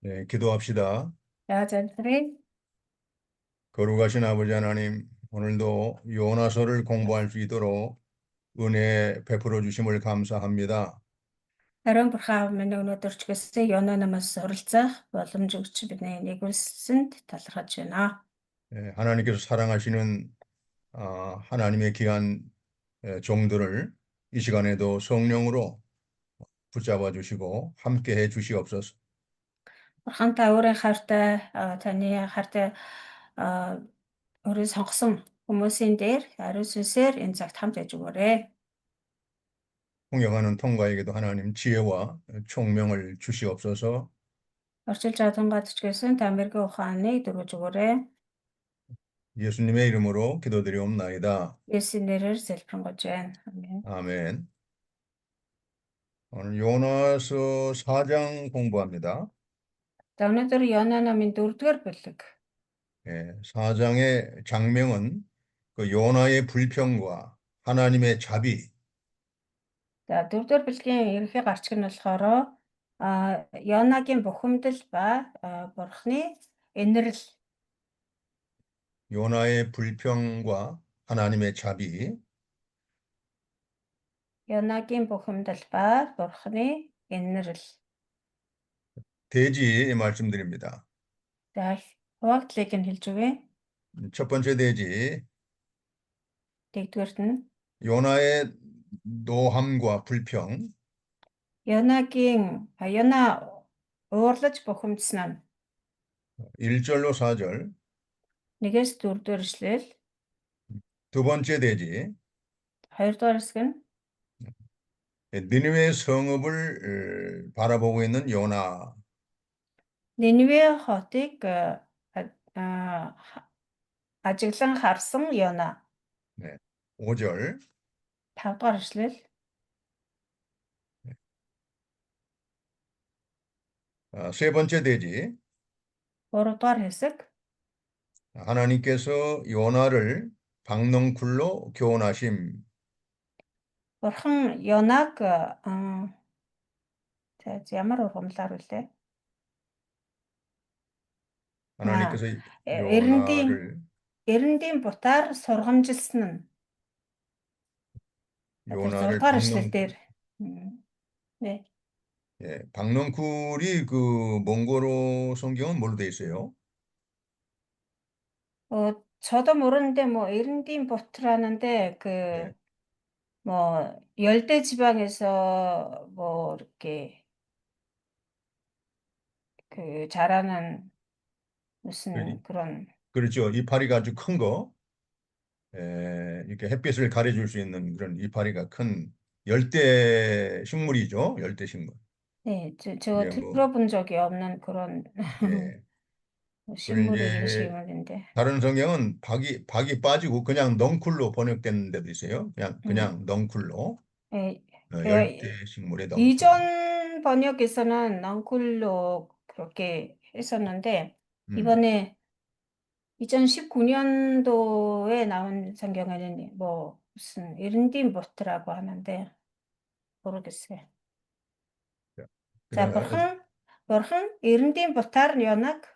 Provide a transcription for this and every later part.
네, 기도합시다. 자, 저희들이 거룩하신 아버지 하나님, 오늘도 요나서를 공부할 수 있도록 은혜 베풀어 주심을 감사합니다. ариун бурхан минь өнөөдөр ч гэсэн Йона намаас суралцах боломж өгч бидний нэгүүлсэнд талархаж байна. 예, 하나님께서 사랑하시는 하나님의 귀한 종들을 이 시간에도 성령으로 붙잡아 주시고 함께 해 주시옵소서. Бурхан та өөрийн хайртай таны хайртай өөрийн сонгосон хүмүүсийн дээр ариун сүнсээр энэ цагт хамт яж өгөөрэй. 통역하는 통과에게도 하나님 지혜와 총명을 주시옵소서. Орчилж чадангад ч гэсэн та мэрэгэн ухааныг дөрвөж өгөөрэй. 예수님의 이름으로 기도드리옵나이다. Есүсийн нэрээр залбирanгуйж байна. 아멘. 아멘. 오늘 요나서 4장 공부합니다. За өнөөдөр Йона намын 4-р бүлэг. 예, 4장의 장명은 그 요나의 불평과 하나님의 자비, За 4-р бүлгийн ерөнхий гарчиг нь болохоор Йонагийн бухимдал ба бурхны инэрл. 요나의 불평과 하나님의 자비, Йонагийн бухимдал ба бурхны инэрл. 대지 말씀드립니다. За хуваагдlыг нь хэлж өгье. 첫 번째 대지, Дэгдүгээрт нь 요나의 노함과 불평, Йона уурлаж бухимдсан нь 1절로 4절. 1-ээс 4-р эшлэл. 두 번째 대지, 2-р хэсэг нь 니느웨 성읍을 바라보고 있는 요나. Ниневе хотыг ажиглан харсан Йона. 네, 5절. 5-р эшлэл. 세 번째 대지, 3-р хэсэг. 하나님께서 요나를 박넝쿨로 교훈하심. Бурхан Йонаг ямар ургамлаар үлээ? 하나님께서 요나를 Эрэндийн бутаар сургамжилсан нь. 요나를 6-р эшлэл дээр. 네. 예, 박넝쿨이 그 몽고로 성경은 뭘로 돼 있어요? 저도 모르는데 뭐 에른딘 버트라는데 네. 뭐 열대 지방에서 뭐 이렇게 자라는 무슨 그런. 그렇죠. 이파리가 아주 큰 거. 이렇게 햇빛을 가려줄 수 있는 그런 이파리가 큰 열대 식물이죠. 열대 식물. 네, 저 들어본 적이 없는 그런 예. 식물이 식물인데. 다른 성경은 박이 빠지고 그냥 넝쿨로 번역된 데도 있어요. 그냥 넝쿨로. 네, 열대 식물의 넝쿨. 이전 번역에서는 넝쿨로 그렇게 했었는데 이번에 2019년도에 나온 성경에는 뭐 무슨 에른딘 버트라고 하는데 모르겠어요. 자, бурхан эрэндийн бутаар Йонаг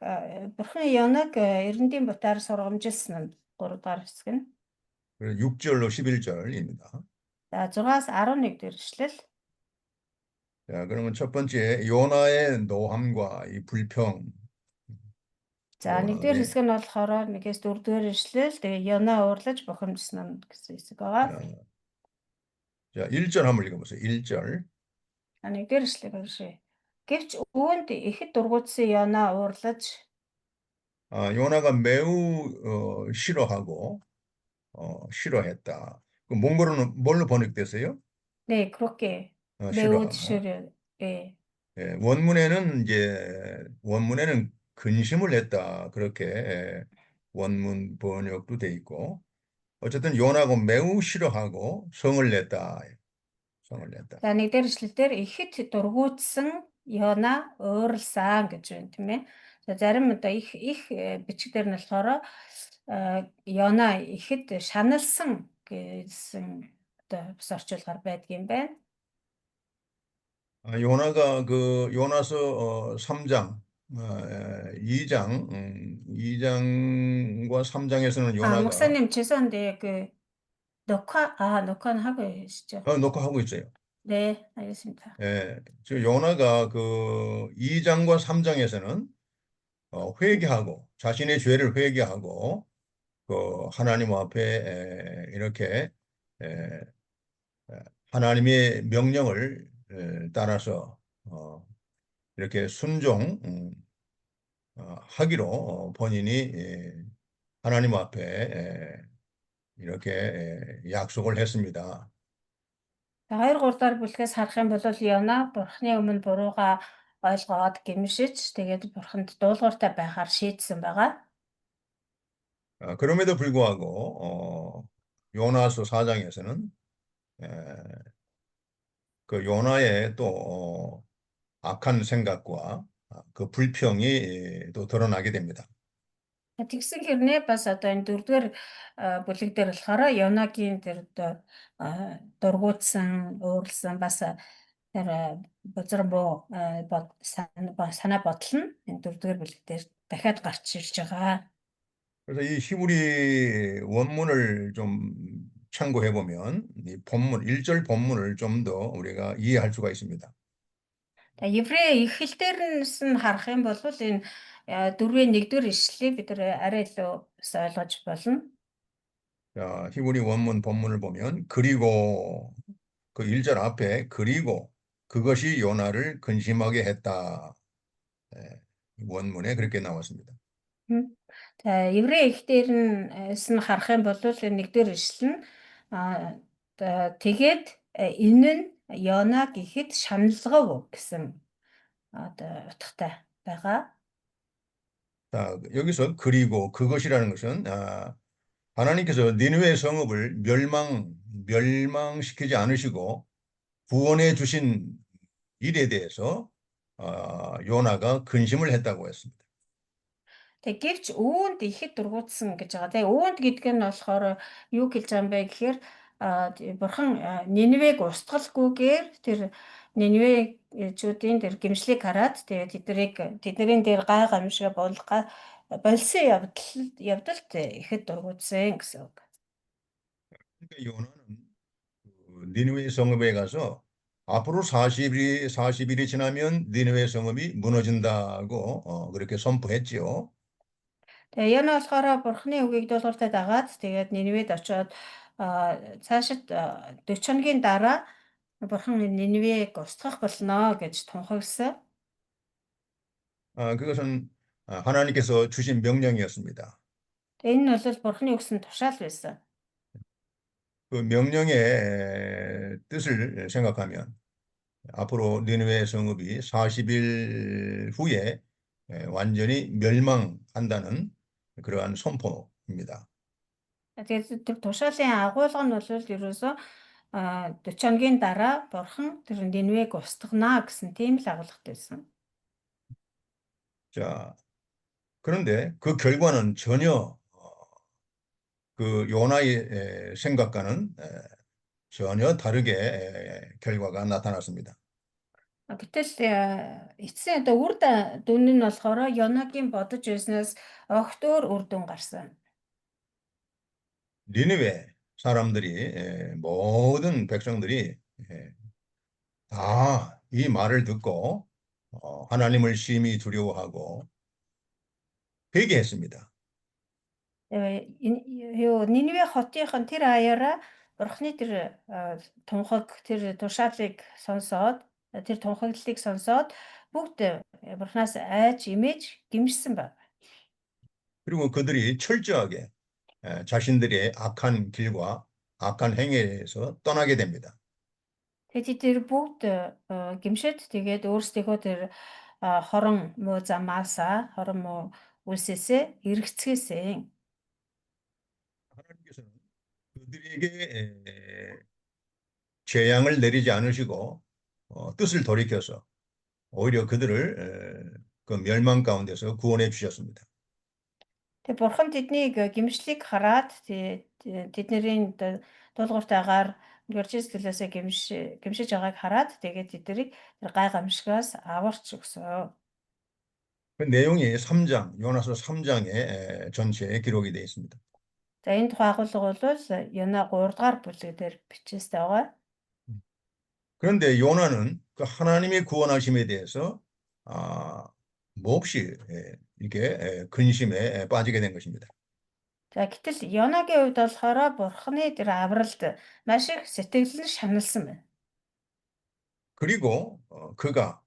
бурхан Йонаг эрэндийн бутаар сургамжилсан нь 3-р хэсэг нь. 6절로 11절입니다. 자, 6-аас 11-р эшлэл. 자, 그러면 첫 번째 요나의 노함과 이 불평. За, 1-р хэсэг нь болохоор 1-ээс 4-р эшлэл. Тэгээ Йона уурлаж бухимдсан нь гэсэн хэсэг байгаа. 자, 1절 한번 읽어보세요. 1절. 1-р эшлэг уншия. Гэвч өвөнд ихэд дургуутсан Йона уурлаж 요나가 매우 싫어하고 싫어했다. 그 몽골어는 뭘로 번역됐어요? 네, 그렇게 매우 싫어. 예. 예, 원문에는 근심을 했다. 그렇게 원문 번역도 돼 있고. 어쨌든 요나가 매우 싫어하고 성을 냈다. За, 1-р эшлэлээр ихэд дургуутсан Йона уурлсан гэж байна, тийм ээ. За, зарим одоо их бичгээр нь болохоор Йона ихэд шаналсан гэсэн одоо бас орчуулгаар байдгийн байна. 요나가 그 요나서 3장 2장, 2장과 3장에서는 요나가 목사님 죄송한데 녹화는 하고 계시죠? 녹화하고 있어요. 네, 알겠습니다. 저 요나가 그 2장과 3장에서는 회개하고 자신의 죄를 회개하고 그 하나님 앞에 이렇게 에, 하나님의 명령을 따라서 이렇게 순종 하기로 본인이 하나님 앞에 이렇게 약속을 했습니다. За 2 3 дахь бүлгээс харах юм бол Йона бурхны өмнө бурууга ойлгоод гэмшиж тэгээд бурханд дуулууртай байхаар шийдсэн байгаа. 그럼에도 불구하고 요나서 4장에서는 그 요나의 또 악한 생각과 그 불평이 또 드러나게 됩니다. Тэгсэн хэрнээ бас одоо энэ 4-р бүлэг дээр болохоор Йонагийн тэр одоо дургуутсан, өөрлөсөн бас тэр бузар санаа бодол нь энэ 4-р бүлэг дээр дахиад гарч ирж байгаа. 그래서 이 히브리 원문을 좀 참고해 보면 이 본문 1절 본문을 좀 더 우리가 이해할 수가 있습니다. Еврей их хэл дээрнээс нь харах юм бол энэ 4-ийн 1-р ишлэлийг бид арай илүү ойлгож болно. 자, 히브리 원문 본문을 보면 그리고 그 1절 앞에 그리고 그것이 요나를 근심하게 했다. 원문에 그렇게 나왔습니다. За еврей их дээрнээс нь харах юм бол энэ 1-р ишлэл нь тэгээд энэ нь Йонаг ихэд шаналгав гэсэн одоо утгатай байгаа. 자, 여기서 그리고 그것이라는 것은 하나님께서 니느웨 성읍을 멸망시키지 않으시고 구원해 주신 일에 대해서 요나가 근심을 했다고 했습니다. Гэвч өвөнд ихэд дургуутсан гэж байгаа. Тэгээ өвөнд гэдэг нь болохоор юу хэлж байгаа юм бэ гэхээр бурхан Ниневег устгалгүйгээр тэр Ниневечүүдийн тэр гимшлийг хараад тэгээ тэднэрийн дээр гай гамшиг болсон явдалд ихэд дургуутсан гэсэн үг. 그러니까 요나는 니느웨 성읍에 가서 앞으로 40일이 지나면 니느웨 성읍이 무너진다고 그렇게 선포했지요. Тэгээ энэ болохоор бурхны үгийг дуулууртай дагаад тэгээд Ниневед очиод цаашид 40 хоногийн дараа бурхан Ниневег устгах болно гэж тунхагласан. 그것은 하나님께서 주신 명령이었습니다. Энэ нь бол бурхны өгсөн тушаал байсан. 그 명령의 뜻을 생각하면 앞으로 니느웨 성읍이 40일 후에 완전히 멸망한다는 그러한 선포입니다. Тэгээд тэр тушаалын агуулга нь бол ерөөсөө 40 хоногийн дараа бурхан тэр Ниневег устгана гэсэн тийм л агуулгатай байсан. 자, 그런데 그 결과는 전혀 그 요나의 생각과는 전혀 다르게 결과가 나타났습니다. Гэтэл эцсийн одоо үр дүн нь болохоор Йонагийн бодож байснаас огт өөр үр дүн гарсан. 니느웨 사람들이 모든 백성들이 다 이 말을 듣고 하나님을 심히 두려워하고 회개했습니다. Ниневе хотынхан тэр аяараа бурхны тэр тунхаг тэр тушаалыг сонсоод тэр тунхаглалыг сонсоод бүгд бурхнаас айж имэж гимшсэн байна. 그리고 그들이 철저하게 자신들의 악한 길과 악한 행위에서 떠나게 됩니다. Тэгээд тэр бүгд гимшээд тэгээд өөрсдийнхөө тэр хорон муу замаасаа хорон муу үлсээсээ эргэцгээсэн. 하나님께서는 그들에게 재앙을 내리지 않으시고 뜻을 돌이켜서 오히려 그들을 그 멸망 가운데서 구원해 주셨습니다. Тэгээд бурхан тэднийг гимшлийг хараад тэдний дуулууртайгаар гэрчээсгэлээсээ гимшиж байгааг хараад тэгээд тэднийг тэр гай гамшигаас аварч өгсөн. 그 내용이 3장, 요나서 3장에 전체에 기록이 되어 있습니다. За энэ тухай агуулга бол Йона 3 дугаар бүлгээр бичсэн байгаа. 그런데 요나는 그 하나님의 구원하심에 대해서 아, 몹시 이게 근심에 빠지게 된 것입니다. За гэтэл Йонагийн хувьд болохоор Бурханы тэр авралд маш их сэтгэл нь шаналсан байна. 그리고 그가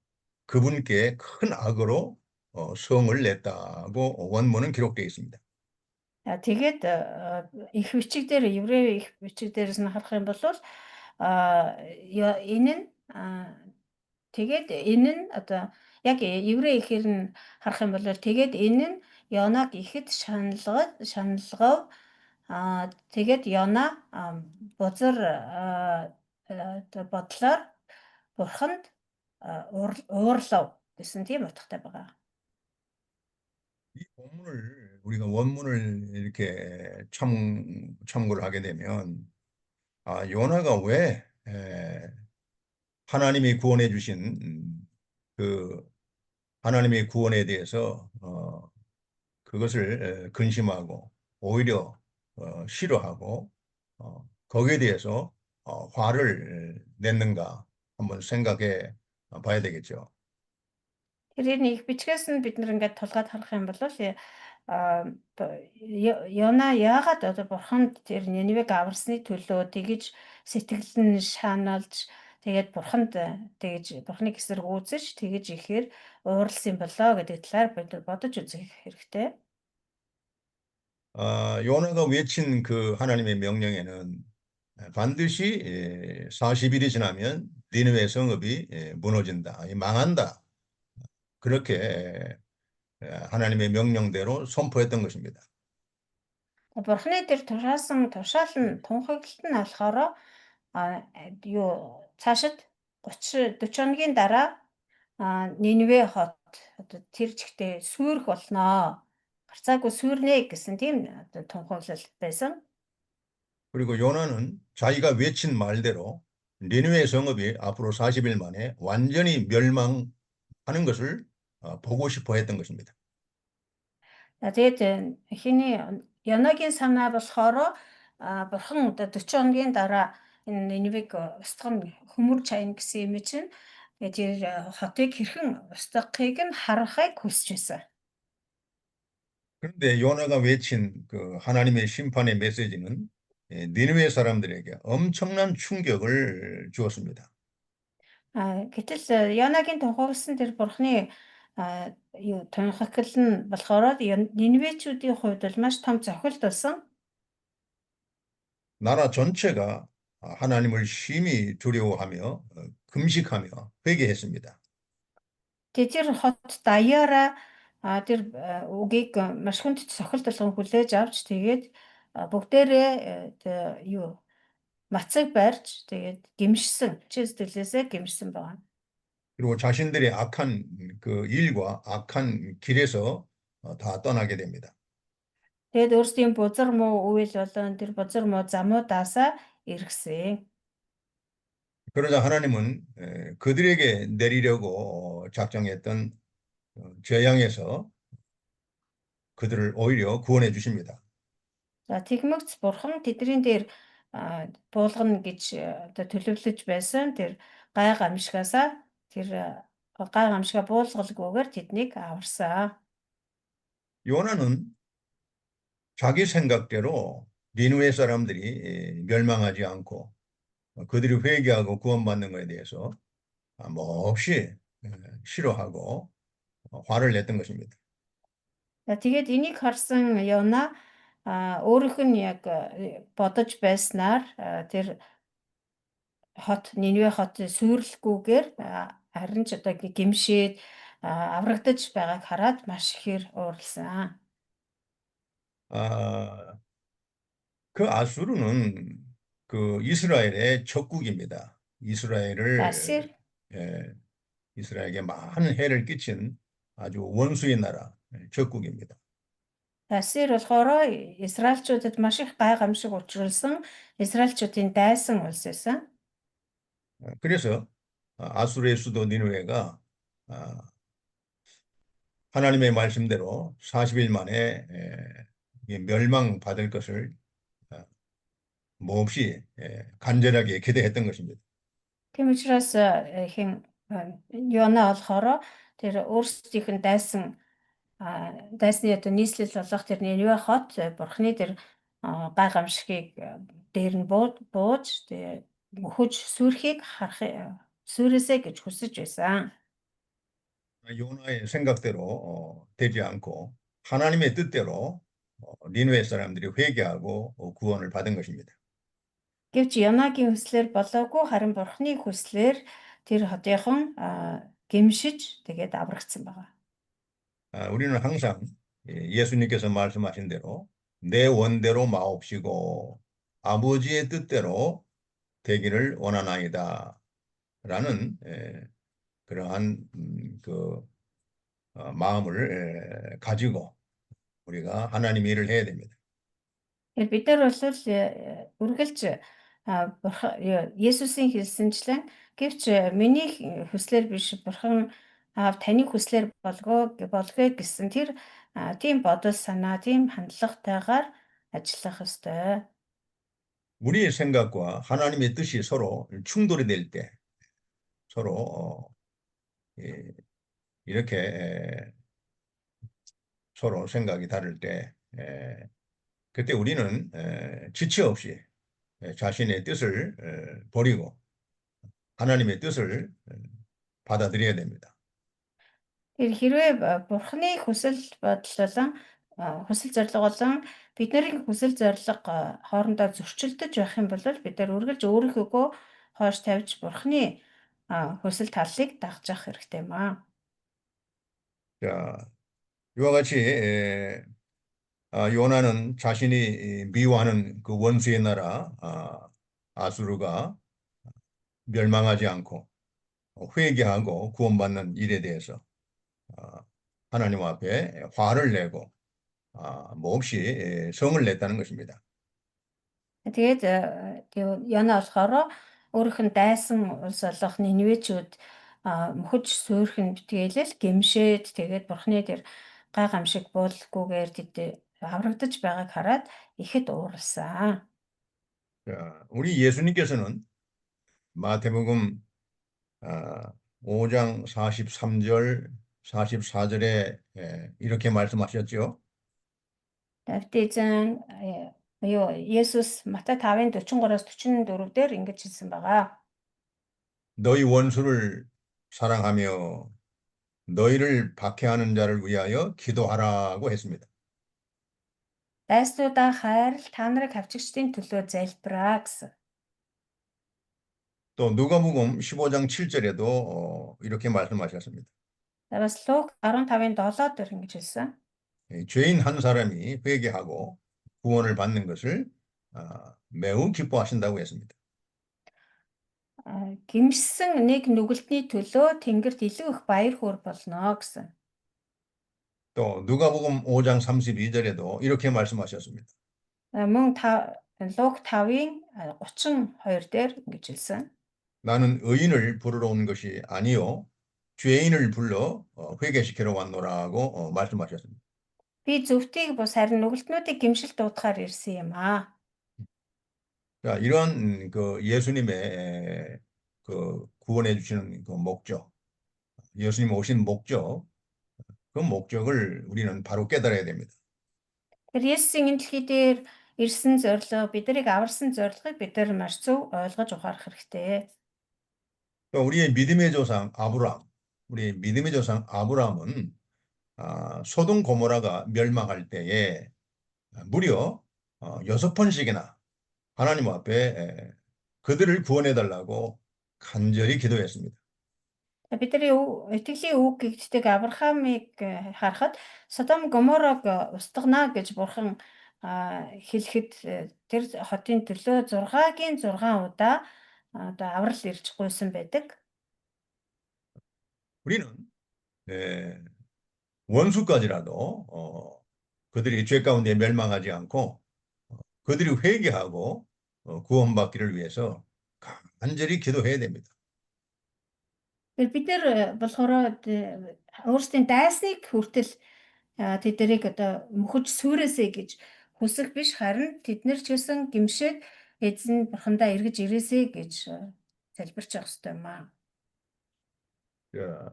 그분께 큰 악으로 성을 냈다고 원문은 기록되어 있습니다. Тэгээд их бичиг дээр еврей их бичиг дээрээс нь харах юм бол энэ нь тэгээд энэ нь одоо яг еврей ихээр нь харах юм бол тэгээд энэ нь Йонаг ихэд шаналгав тэгээд Йона бузар бодлоор Бурханд уурлав гэсэн тийм утгатай байгаа. 이 본문을 우리가 원문을 이렇게 참고를 하게 되면 요나가 왜 하나님이 구원해 주신 그 하나님의 구원에 대해서 그것을 근심하고 오히려 싫어하고 거기에 대해서 화를 냈는가 한번 생각해 봐야 되겠죠. Тэр нэг бичгээс нь бид нэр ингээд тулгаад харах юм бол Йона яагаад одоо Бурханд тэр Ниневег аварсны төлөө тэгж сэтгэл нь шаналж тэгээд Бурханд тэгж Бурханыг эсрэг үүсэж тэгж ихээр ууралсан болоо гэдэг талаар бид бодож үзэх хэрэгтэй. 요나가 외친 그 하나님의 명령에는 반드시 40일이 지나면 니느웨 성읍이 무너진다, 망한다. 그렇게 하나님의 명령대로 선포했던 것입니다. Бурханы тэр тушаал нь тунхаглалт нь болохоор юу цаашид 30 40 хоногийн дараа Ниневе хот одоо тэр чигтээ сүйрэх болноо. Гарцаагүй сүйрнэ гэсэн тийм одоо тунхаглал байсан. 그리고 요나는 자기가 외친 말대로 니느웨 성읍이 앞으로 40일 만에 완전히 멸망하는 것을 보고 싶어 했던 것입니다. Тэгээд эхний Янагийн санаа болохоор Бурхан одоо 40 хоногийн дараа энэ Ниневег устгах нь хөмөр чайна гэсэн юм чинь тэр хотыг хэрхэн устгахыг нь харахыг хүсэж байсан. 그런데 요나가 외친 그 하나님의 심판의 메시지는 니느웨 사람들에게 엄청난 충격을 주었습니다. Гэтэл Янагийн тунхагласан тэр Бурханы юу тунхаглал нь болохоор Ниневечүүдийн хувьд бол маш том зохилт болсон. 나라 전체가 하나님을 심히 두려워하며 금식하며 회개했습니다. Тэр хот даяараа тэр үгийг маш хүнд сохилт болгон хүлээж авч тэгээд бүгдээрээ юу мацаг барьж тэгээд гимшсэн сэтгэлээсээ гимшсэн байна. 그리고 자신들의 악한 그 일과 악한 길에서 다 떠나게 됩니다. Тэгээд өөрсдийн бузар муу үйл болон тэр бузар муу замуудаасаа эргэсэн. 그러자 하나님은 그들에게 내리려고 작정했던 재앙에서 그들을 오히려 구원해 주십니다. За тэгмэгц Бурхан тэдний дээр буулгана гэж одоо төлөвлөж байсан тэр гай гамшигасаа тэр гай гамшига буулгалгүйгээр тэднийг аварсан. 요나는 자기 생각대로 니느웨 사람들이 멸망하지 않고 그들이 회개하고 구원받는 것에 대해서 몹시 싫어하고 화를 냈던 것입니다. За тэгээд энийг харсан Йона өөрийнх нь яг бодож байснаар тэр Ниневе хот сүйрлэхгүйгээр харин ч одоо гимшээд аврагдаж байгааг хараад маш ихээр уурлсан. 그 아수르는 그 이스라엘의 적국입니다. 이스라엘에게 많은 해를 끼친 아주 원수의 나라, 적국입니다. Асир болохоор Израильчуудад маш их гай гамшиг учруулсан Израильчуудын дайсан улс байсан. 그래서 아수르의 수도 니느웨가 하나님의 말씀대로 40일 만에 멸망받을 것을 몹시 간절하게 기대했던 것입니다. Тийм учраас Йона болохоор тэр өөрсдийнх нь дайсны одоо нийслэл болох тэр Нинве хот бурхны тэр гайхамшигыг дээр нь бууж тэгээ мөхөж сүрхийг сүрээсэй гэж хүсэж байсан. 요나의 생각대로 되지 않고 하나님의 뜻대로 니느웨 사람들이 회개하고 구원을 받은 것입니다. Гэвч Йонагийн хүслээр болоогүй харин бурхны хүслээр тэр хотынхон гэмшиж тэгээд аврагдсан байгаа. 우리는 항상 예수님께서 말씀하신 대로 내 원대로 마옵시고 아버지의 뜻대로 되기를 원하나이다 라는 그러한 마음을 가지고 우리가 하나님의 일을 해야 됩니다. Тэгэхээр бид нар бол үргэлж Есүсийн хэлсэнчлэн гэвч миний хүслээр биш бурхан таны хүслээр болгоё гэсэн тэр тийм бодол санаа, тийм хандлагатайгаар ажиллах ёстой. 우리의 생각과 하나님의 뜻이 서로 충돌이 될 때 서로 이렇게 서로 생각이 다를 때 그때 우리는 지체 없이 자신의 뜻을 버리고 하나님의 뜻을 받아들여야 됩니다. Тэр хэрвээ бурхны хүсэл бодлолон хүсэл зорилго болон бидний хүсэл зорилго хоорондоо зөрчилдөж байх юм бол бид нар үргэлж өөрийнхөө хойш тавьж бурхны хүсэл талыг дагж явах хэрэгтэй юм аа. 자, 이와 같이 요나는 자신이 미워하는 그 원수의 나라 아수르가 멸망하지 않고 회개하고 구원받는 일에 대해서 하나님 앞에 화를 내고 몹시 성을 냈다는 것입니다. Тэгээд Йона болохоор өөрийнх нь дайсан улс болох Нинвечүүд мөхөж суурхын битгээлэл гэмшээд тэгээд бурхны тэр гайхамшиг буулгүйгээр тэд аврагдаж байгааг хараад ихэд ууралсан. 자, 우리 예수님께서는 마태복음 5장 43절, 44절에 이렇게 말씀하셨죠. Давид Есүс Матай 5-ын 43-аас 44 дээр ингэж хэлсэн байгаа. 너희 원수를 사랑하며 너희를 박해하는 자를 위하여 기도하라고 했습니다. Дайснуудаа хайрл та нарыг хавчигчдын төлөө залбираа гэсэн. 또 누가복음 15장 7절에도 이렇게 말씀하셨습니다. Бас Лук 15-ын 7 дээр ингэж хэлсэн. 죄인 한 사람이 회개하고 구원을 받는 것을 매우 기뻐하신다고 했습니다. Гэмшсэн нэг нүгэлтний төлөө Тэнгэрт илүү их баяр хөөр болно гэсэн. 또 누가복음 5장 32절에도 이렇게 말씀하셨습니다. Мөн Лук 5-ын 32 дээр ингэж хэлсэн. 나는 의인을 부르러 온 것이 아니요 죄인을 불러 회개시키러 왔노라고 말씀하셨습니다. Би зөвхтийг бус харин нүгэлтнүүдийг гэмшил дуудахаар ирсэн юм аа. 자, 이런 그 예수님의 그 구원해 주시는 그 목적, 예수님 오신 목적, 그 목적을 우리는 바로 깨달아야 됩니다. Тэр Есүсийн энэ дэлхий дээр ирсэн зорилго, биднийг аварсан зорилгыг бид нар маш зөв ойлгож ухаарах хэрэгтэй. 또 우리의 믿음의 조상 아브람, 우리 믿음의 조상 아브람은 소돔 고모라가 멸망할 때에 무려 6번씩이나 하나님 앞에 그들을 구원해 달라고 간절히 기도했습니다. Бидний итгэлийн үг гэгддэг Авраамыг харахад Содом Гоморог устгана гэж бурхан хэлэхэд тэр хотын төлөө 6-гийн 6 удаа одоо аврал ирж гуйсан байдаг. 우리는 원수까지라도 그들이 죄 가운데 멸망하지 않고 그들이 회개하고 구원받기를 위해서 간절히 기도해야 됩니다. Тэгэхээр бид нэр болохоор өөрсдийн дайсныг хүртэл тэднийг одоо мөхөж сүрээсэй гэж хүсэх биш, харин тэд нар ч гэсэн гимшээд эзэн бурхандаа эргэж ирээсэй гэж залбирч явах хэрэгтэй юм аа.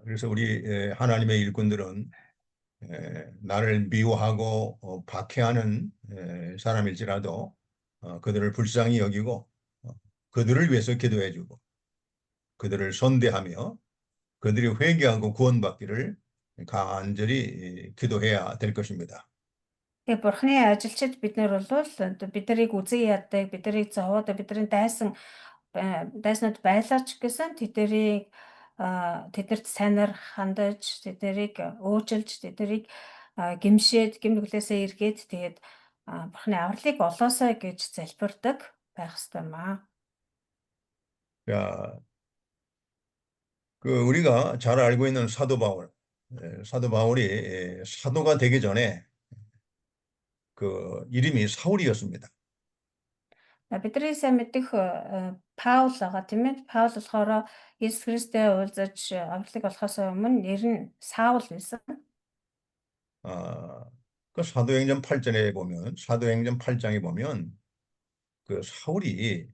그래서 우리 하나님의 일꾼들은 나를 미워하고 박해하는 사람일지라도 그들을 불쌍히 여기고 그들을 위해서 기도해주고 그들을 선대하며 그들이 회개하고 구원받기를 간절히 기도해야 될 것입니다. Тэгээ бурхны ажилчид бид нар бол биднийг үзэн яддаг, биднийг зовоод бидний дайснууд байлаач гэсэн тэднэрт сайнаар хандаж, тэднийг өөжөлж, тэднийг гимшээд, гим нүглээсээ эргээд тэгээд бурхны авралыг олоосоо гэж залбирдаг байх ёстой юм аа. 자, 우리가 잘 알고 있는 사도 바울, 사도 바울이 사도가 되기 전에 그 이름이 사울이었습니다. Бидний сайн мэдих Паул байгаа тийм ээ. Паул болохоор Есүс Христтэй уулзаж авралыг олохоос өмнө нэр нь Саул байсан. 그 사도행전 8장에 보면 사도행전 8장에 보면 그 사울이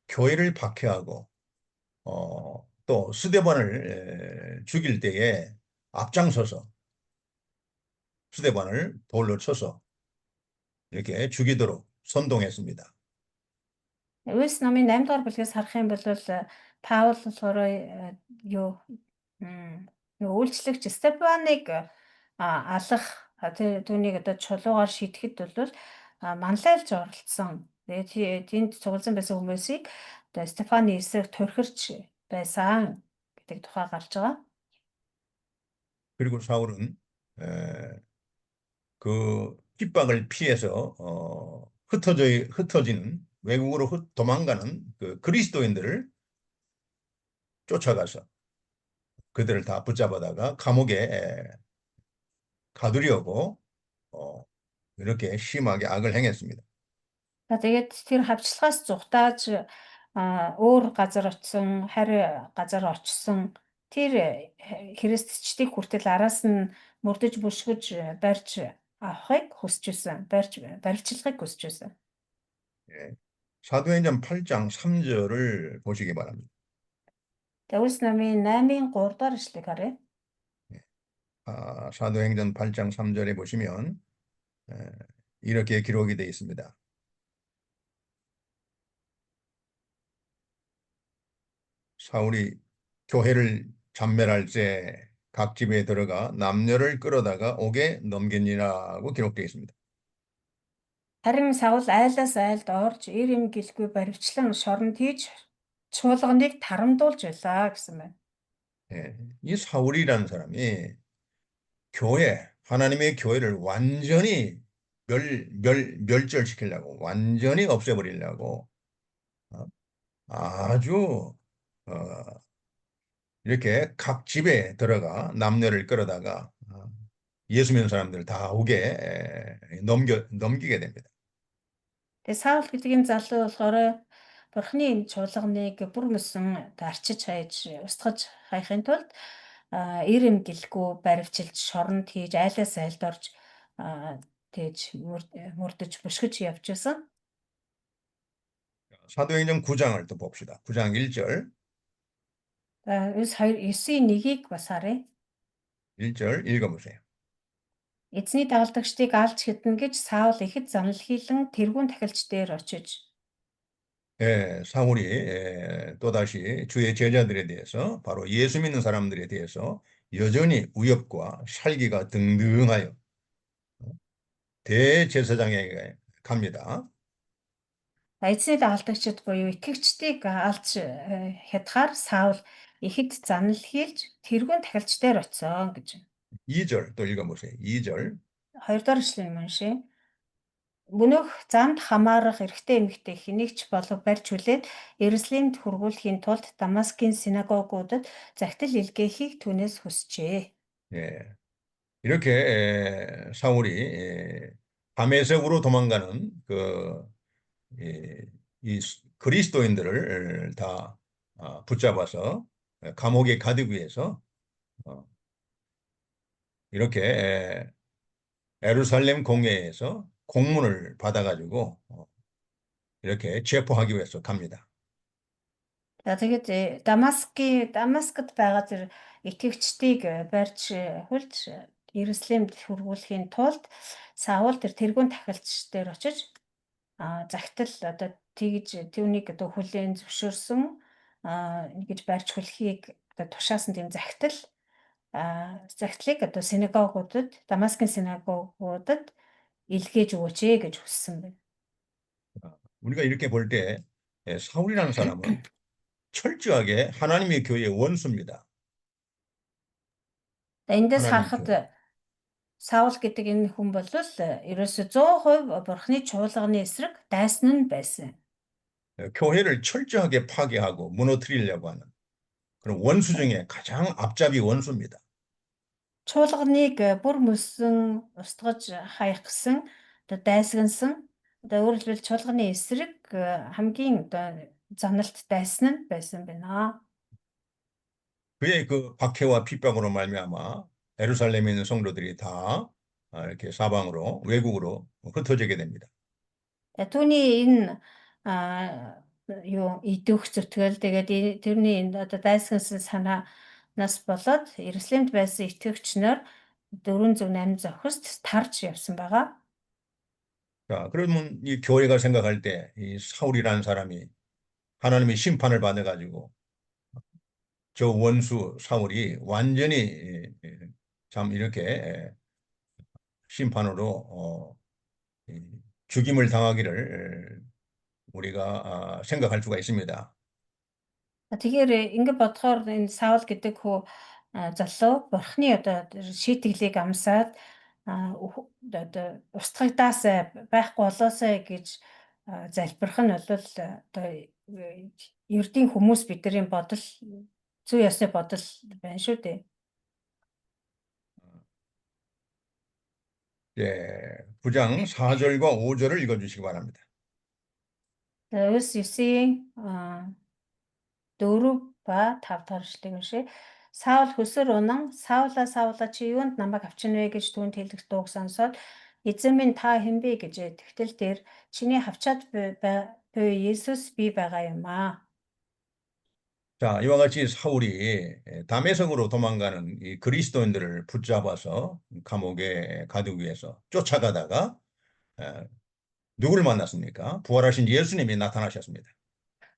교회를 박해하고 또 스데반을 죽일 때에 앞장서서 스데반을 돌로 쳐서 이렇게 죽이도록 선동했습니다. Үлс номын 8 дугаар бүлгээс харах юм бол Паул болохоор юу нөгөө үйлчлэгч Стефаныг алах түүнийг одоо чулуугаар шидэхэд бол манлайлж оролцсон. Тэгээд тэнд цугласан байсан хүмүүсийг одоо Стефаны эсрэг турхирч байсан гэдэг тухай гарч байгаа. 그리고 사울은 그 핍박을 피해서 흩어지는 외국으로 도망가는 그 그리스도인들을 쫓아가서 그들을 다 붙잡아다가 감옥에 가두려고 이렇게 심하게 악을 행했습니다. Тэгээд тэр хавчлагаас зүхтааж өөр газар очсон, харь газар очсон тэр христчдийг хүртэл араас нь мөрдөж бүшгэж барьж авахыг хүсэж байсан, баривчлахыг хүсэж байсан. 예. 사도행전 8장 3절을 보시기 바랍니다. Үлс номын 8-ын 3 дугаар эшлэгийг харъя. 사도행전 8장 3절에 보시면 이렇게 기록이 되어 있습니다. 사울이 교회를 잠멸할 때 각 집에 들어가 남녀를 끌어다가 옥에 넘기니라고 기록되어 있습니다. Харин Саул айлаас айлд орж ир эм гэлгүй баривчлан шоронд хийж чуулганыг тарамдуулж байлаа гэсэн байна. 예, 이 사울이라는 사람이 하나님의 교회를 완전히 멸절시키려고, 완전히 없애버리려고 아주 이렇게 각 집에 들어가 남녀를 끌어다가 예수 믿는 사람들 다 옥에 넘기게 됩니다. Тэгээ Саул гэдэг энэ залуу болохоор Бурхны энэ чуулганыг бүр мөсөн арчиж хайж устгаж хайхын тулд ир эм гэлгүй баривчилж шоронд хийж айлаас айлд орж тэгж мөрдөж бүшгэж явж байсан. 사도행전 9장을 또 봅시다. 9장 1절. 9:1-ийг бас харъя. 1절 읽어보세요. Эзний дагалдагчдыг алж хіднэ гэж Саул ихэд занал хийлэн тэргүүн тахилч дээр очиж 사울이 또다시 주의 제자들에 대해서 바로 예수 믿는 사람들에 대해서 여전히 위협과 살기가 등등하여 대제사장에게 갑니다. эзний дагалдагчид буюу итгэгчдийг алж хятгаар Саул ихэд занал хийлж тэргүүн тахилч дээр очисон гэж. 2절 또 읽어보세요. 2절. 2 дугаар эшлэгийг уншъя. Мөнөх замд хамаарах эрэгтэй эмэгтэй хэнийг ч болов барьж хүлээд Иерусалимд хүргүүлэхийн тулд Дамаскын синагогуудад захидал илгээхийг түүнээс хүсжээ. 예, 이렇게 사울이 다메섹으로 도망가는 이 그리스도인들을 다 붙잡아서 감옥에 가두기 위해서 이렇게 예루살렘 공회에서 공문을 받아가지고 이렇게 체포하기 위해서 갑니다. За тэгээд Дамаскт байгаа тэр итгэгчдийг барьж хулж Иерусалимд хүргүүлэхийн тулд Саул тэр тэргүүн тахилч дээр очиж загтал одоо тэгж түүнийг одоо хүлээн зөвшөөрсөн ингэж барьж хөлхийг одоо тушаасан тийм загтлыг одоо Дамаскын синагогуудад илгээж өгөөч гэж хүссэн байна. 우리가 이렇게 볼 때 사울이라는 사람은 철저하게 하나님의 교회의 원수입니다. Эндээс 하나님 харахад 교회. Саул гэдэг энэ хүн бол ерөөсө 100% бурхны чуулганы эсрэг дайсан нь байсан. 교회를 철저하게 파괴하고 무너뜨리려고 하는 그런 원수 중에 가장 앞잡이 원수입니다. Чуулганыг бүр мөсөн устгаж хаях гэсэн одоо дайсагнсан одоо өөрөөр хэлбэл чуулганы эсрэг хамгийн одоо заналт дайсан нь байсан байна. 그의 그 박해와 핍박으로 말미암아 예루살렘에 있는 성도들이 다 이렇게 사방으로 외국으로 흩어지게 됩니다. Түүний энэ идэх зүтгэл тэгээд тэрний энэ одоо дайсагнсан санаанаас болоод Иерусалимд байсан итгэгч нар 408 зохист тарж явсан байгаа. 자, 그러면 이 교회가 생각할 때 이 사울이라는 사람이 하나님의 심판을 받아가지고 저 원수 사울이 완전히 참 이렇게 심판으로 죽임을 당하기를 우리가 생각할 수가 있습니다. Тэгэхээр ингэ бодохоор энэ Саул гэдэг хүү залуу бурхны одоо шийтгэлийг амсаад одоо устгагдаас байхгүй болоосай гэж залбирх нь бол одоо ердийн хүмүүс бидний бодол зүй ёсны бодол байна шүү дээ. 예, 9장 4절과 5절을 읽어주시기 바랍니다. 9-9-ийн 4 ба 5 дахь эшлэгийг уншъя. Саул хөсөр унан Саула чи юунд намайг авчин вэ гэж түүнд хэлэх дууг сонсоод эзэн минь та хэн бэ гэж тэгтэл дээр чиний хавчаад буй Есүс би байгаа юм аа. 자, 이와 같이 사울이 다메섹으로 도망가는 이 그리스도인들을 붙잡아서 감옥에 가두기 위해서 쫓아가다가 누구를 만났습니까? 부활하신 예수님이 나타나셨습니다.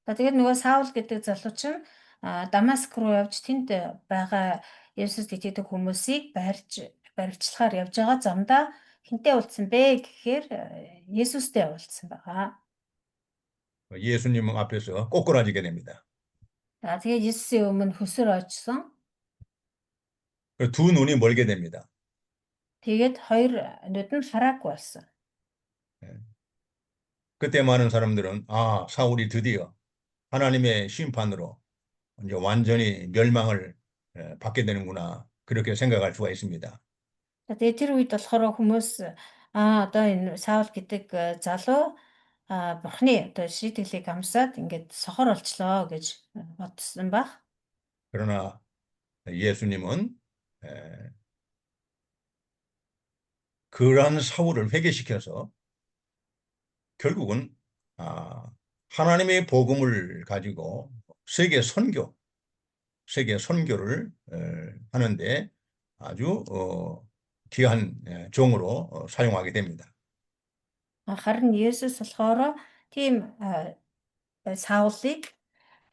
Тэгээд нөгөө Саул гэдэг залуу чинь Дамаск руу явж тэнд байгаа Есүст итгэдэг хүмүүсийг баривчлахаар явж байгаа замдаа хинтээ уулзсан бэ гэхээр Есүстэй уулзсан байгаа. 예수님 앞에서 꼬꾸라지게 됩니다. Тэгээд Есүсийн өмнө хөсөр очсон. 두 눈이 멀게 됩니다. Тэгээд хоёр нүд нь хараагүй болсон. 그때 많은 사람들은 사울이 드디어 하나님의 심판으로 이제 완전히 멸망을 받게 되는구나 그렇게 생각할 수가 있습니다. Тэгээд тэр үед болохоор хүмүүс одоо энэ Саул гэдэг залуу бурхны одоо шийтгэлийг амсаад ингээд сохор болчлоо гэж бодсон баг. 그러나 예수님은 그러한 사울을 회개시켜서 결국은 하나님의 복음을 가지고 세계 선교를 하는데 아주 귀한 종으로 사용하게 됩니다. Харин Есүс болохоор тийм Саулыг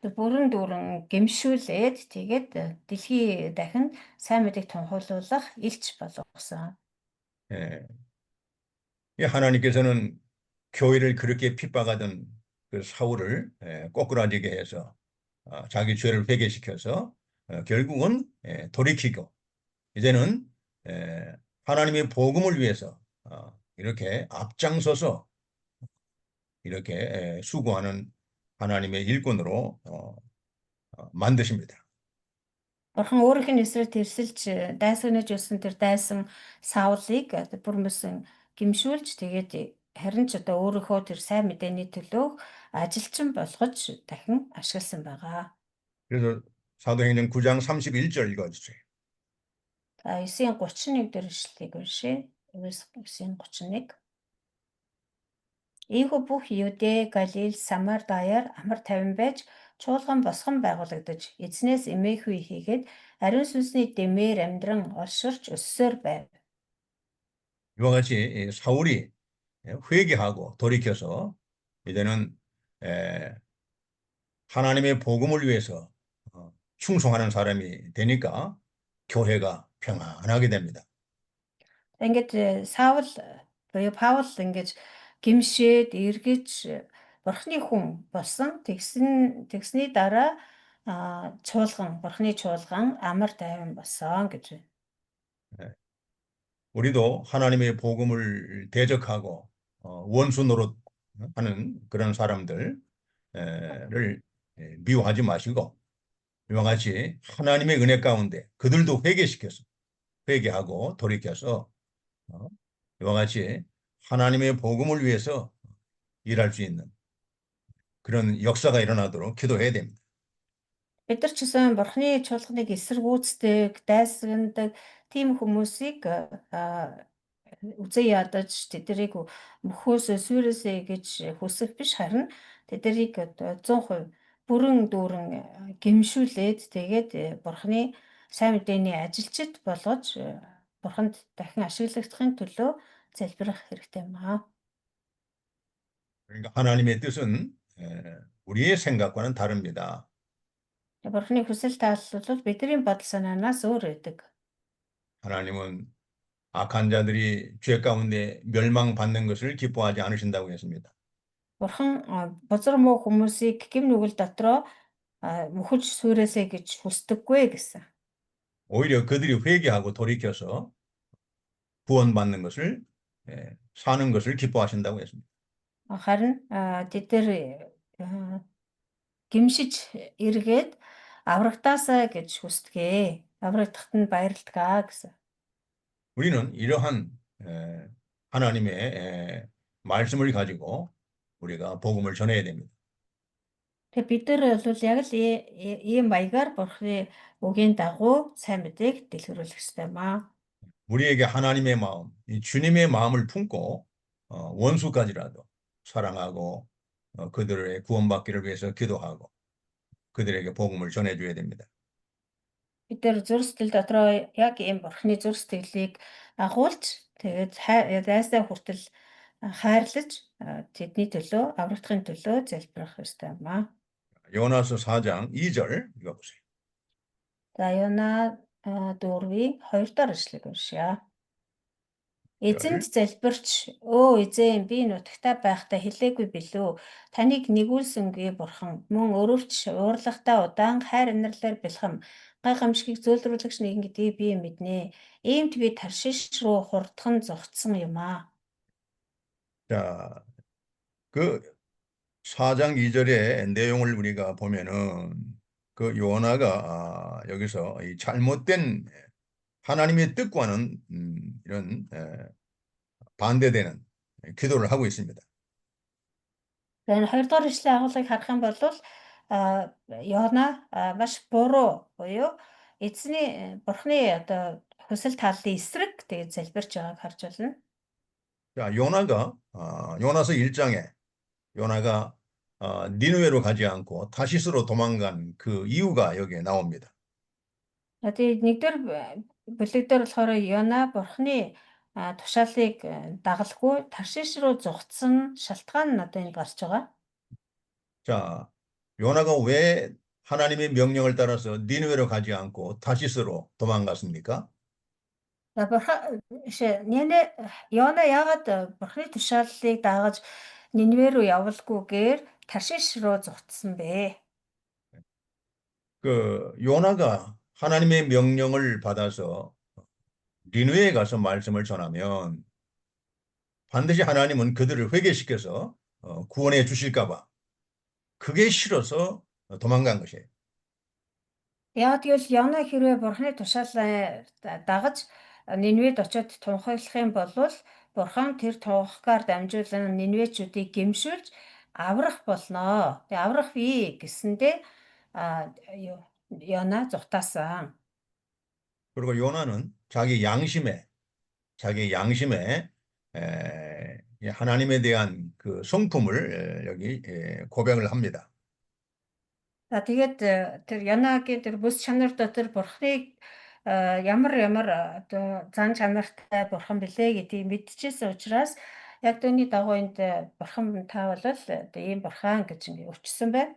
бүрэн дүүрэн гэмшүүлээд тэгээд дэлхий дахинд сайн мэдээг тунхаглуулах элч болгосон. 하나님께서는 교회를 그렇게 핍박하던 그 사울을 꼬꾸라지게 해서 자기 죄를 회개시켜서 결국은 돌이키고 이제는 하나님의 복음을 위해서 이렇게 앞장서서 이렇게 수고하는 하나님의 일꾼으로 만드십니다. Бурхан өөрийнх нь эсрэг тэрсэлж дайсагнаж өссөн тэр дайсан Саулыг бүрмөсөн гимшүүлж тэгээд харин ч одоо өөрийнхөө тэр сайн мэдээний төлөө ажилчин болгож дахин ашигласан байгаа. 그래서 사도행전 9장 31절 읽어주세요. За 9:31 дээр ишлэлийг уншъя. 9:31. Ийхүү бүх Юдэ, Галил, Самар даяар амар тайван байж чуулган босгон байгуулагдаж эзнээс эмээхүй хийгээд ариун сүнсний дэмээр амьдран олширч өссөөр байв. 이와 같이 사울이 회개하고 돌이켜서 이제는 하나님의 복음을 위해서 충성하는 사람이 되니까 교회가 평안하게 됩니다. Ингээд Саул буюу Паул ингэж гимшээд эргэж бурхны хүн болсон. Тэгсний дараа бурхны чуулган амар тайван болсон гэж байна. 예, 우리도 하나님의 복음을 대적하고 원수 노릇하는 그런 사람들을 미워하지 마시고 이와 같이 하나님의 은혜 가운데 그들도 회개하고 돌이켜서 이와 같이 하나님의 복음을 위해서 일할 수 있는 그런 역사가 일어나도록 기도해야 됩니다. Бид нар ч гэсэн бурхны чуулганыг эсэргүүцдэг, дайсагнадаг тийм хүмүүсийг үзэн ядаж тэднийг мөхөөс сүйрээсэй гэж хүсэх биш, харин тэднийг 100% бүрэн дүүрэн гэмшүүлээд тэгээд бурхны сайн мэдээний ажилчид болгож бурханд дахин ашиглагдахын төлөө залбирах хэрэгтэй юм аа. 그러니까 하나님의 뜻은 우리의 생각과는 다릅니다. Бурхны хүсэл таалал бол бидний бодол санаанаас өөр байдаг. 하나님은 악한 자들이 죄 가운데 멸망받는 것을 기뻐하지 않으신다고 했습니다. Бурхан бузар муу хүмүүсийг гэм нүгэл дотроо мөхөж сүрээсэй гэж хүсдэггүй гэсэн. 오히려 그들이 회개하고 돌이켜서 구원받는 것을 사는 것을 기뻐하신다고 했습니다. Харин тэд гимшиж эргээд аврагтаасаа гэж хүсдэгэ. Аврагдахад нь баярлтгаа гэсэн. 우리는 이러한 하나님의 말씀을 가지고 우리가 복음을 전해야 됩니다. Тэгээ бид нар бол яг л ийм маягаар бурхны үгийн дагуу сайн мэдээг дэлгэрүүлэх ёстой юм аа. 우리에게 하나님의 마음, 이 주님의 마음을 품고 원수까지라도 사랑하고 그들의 구원받기를 위해서 기도하고 그들에게 복음을 전해줘야 됩니다. Бид нар зүрх сэтгэл дотроо яг ийм бурхны зүрх сэтгэлийг агуулж тэгээд дайсаа хүртэл хайрлаж тэдний төлөө аврагдахын төлөө залбирах ёстой юм аа. 요나서 4장 2절 읽어보세요. За Юна 4-ийн 2 дахь эшлэгийг уншъя. Эзэнт залбирч өө эзэн би нутагтаа байхдаа хэлээгүй билүү? Таныг нэгүүлсэнгүй бурхан мөн өрөвч уурлахтаа удаан хайр инэрлээр бэлхэм гайхамшигыг зөөлрүүлэгч нэгэн гэдгийг би мэднэ. Иймд би Таршиш руу хурдхан зогтсон юм аа. 자, 그 4장 2절의 내용을 우리가 보면은 그 요나가 여기서 이 잘못된 하나님의 뜻과는 이런 반대되는 기도를 하고 있습니다. Тэгэхээр 2 дахь эшлийн агуулгыг харах юм бол Йона маш буруу буюу эзний бурхны одоо хүсэл тааллын эсрэг тэгээд залбирч байгааг харж байна. 자, 요나서 1장에 요나가 니느웨로 가지 않고 다시스로 도망간 그 이유가 여기에 나옵니다. Тэгээд нэгдүгээр бүлэг дээр болохоор Йона бурхны тушаалыг дагалгүй Таршиш руу зугтсан шалтгаан нь одоо энэ гарч байгаа. 자, 요나가 왜 하나님의 명령을 따라서 니느웨로 가지 않고 다시스로 도망갔습니까? За Йона яагаад бурхны тушаалыг дагаж Нинве руу явалгүйгээр Таршиш руу зугтсан бэ? 그 요나가 하나님의 명령을 받아서 니느웨에 가서 말씀을 전하면 반드시 하나님은 그들을 회개시켜서 구원해 주실까 봐 그게 싫어서 도망간 것이에요. Яг тэгвэл Йона хэрвээ бурхны тушаалаа дагаж Нинвед очиод тунхаглах юм бол бурхан тэр тунхагаар дамжуулан Нинвечүүдийг гэмшүүлж аврах болноо. Тэгээ аврах бий гэсэндээ Йона зүхтаасан. 그리고 요나는 자기 양심에 이 하나님에 대한 그 성품을 여기 고백을 합니다. За тэгээд тэр Янагийн тэр бүс чанар дотор бурхныг ямар одоо зан чанартай бурхан билээ гэдгийг мэдчихсэн учраас яг түүний дагуу энд бурхан та бол одоо ийм бурхан гэж ингэ өчсөн байна.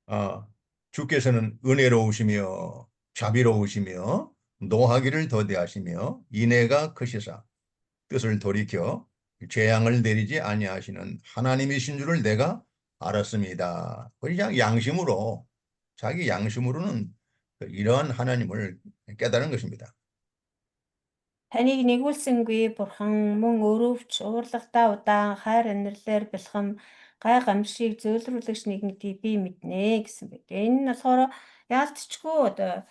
아, 주께서는 은혜로우시며 자비로우시며 노하기를 더디하시며 인애가 크시사 뜻을 돌이켜 재앙을 내리지 아니하시는 하나님이신 줄을 내가 알았습니다. 그냥 양심으로 자기 양심으로는 이러한 하나님을 깨달은 것입니다. Таныг нэгүүлсэнгүй бурхан мөн өрөвч уурлагтай удаан хайр инэрлэр бэлхэм гай гамшиг зөөлрүүлэгч нэгнийг би мэднэ гэсэн байт. Энэ нь болохоор яалтчгүй одоо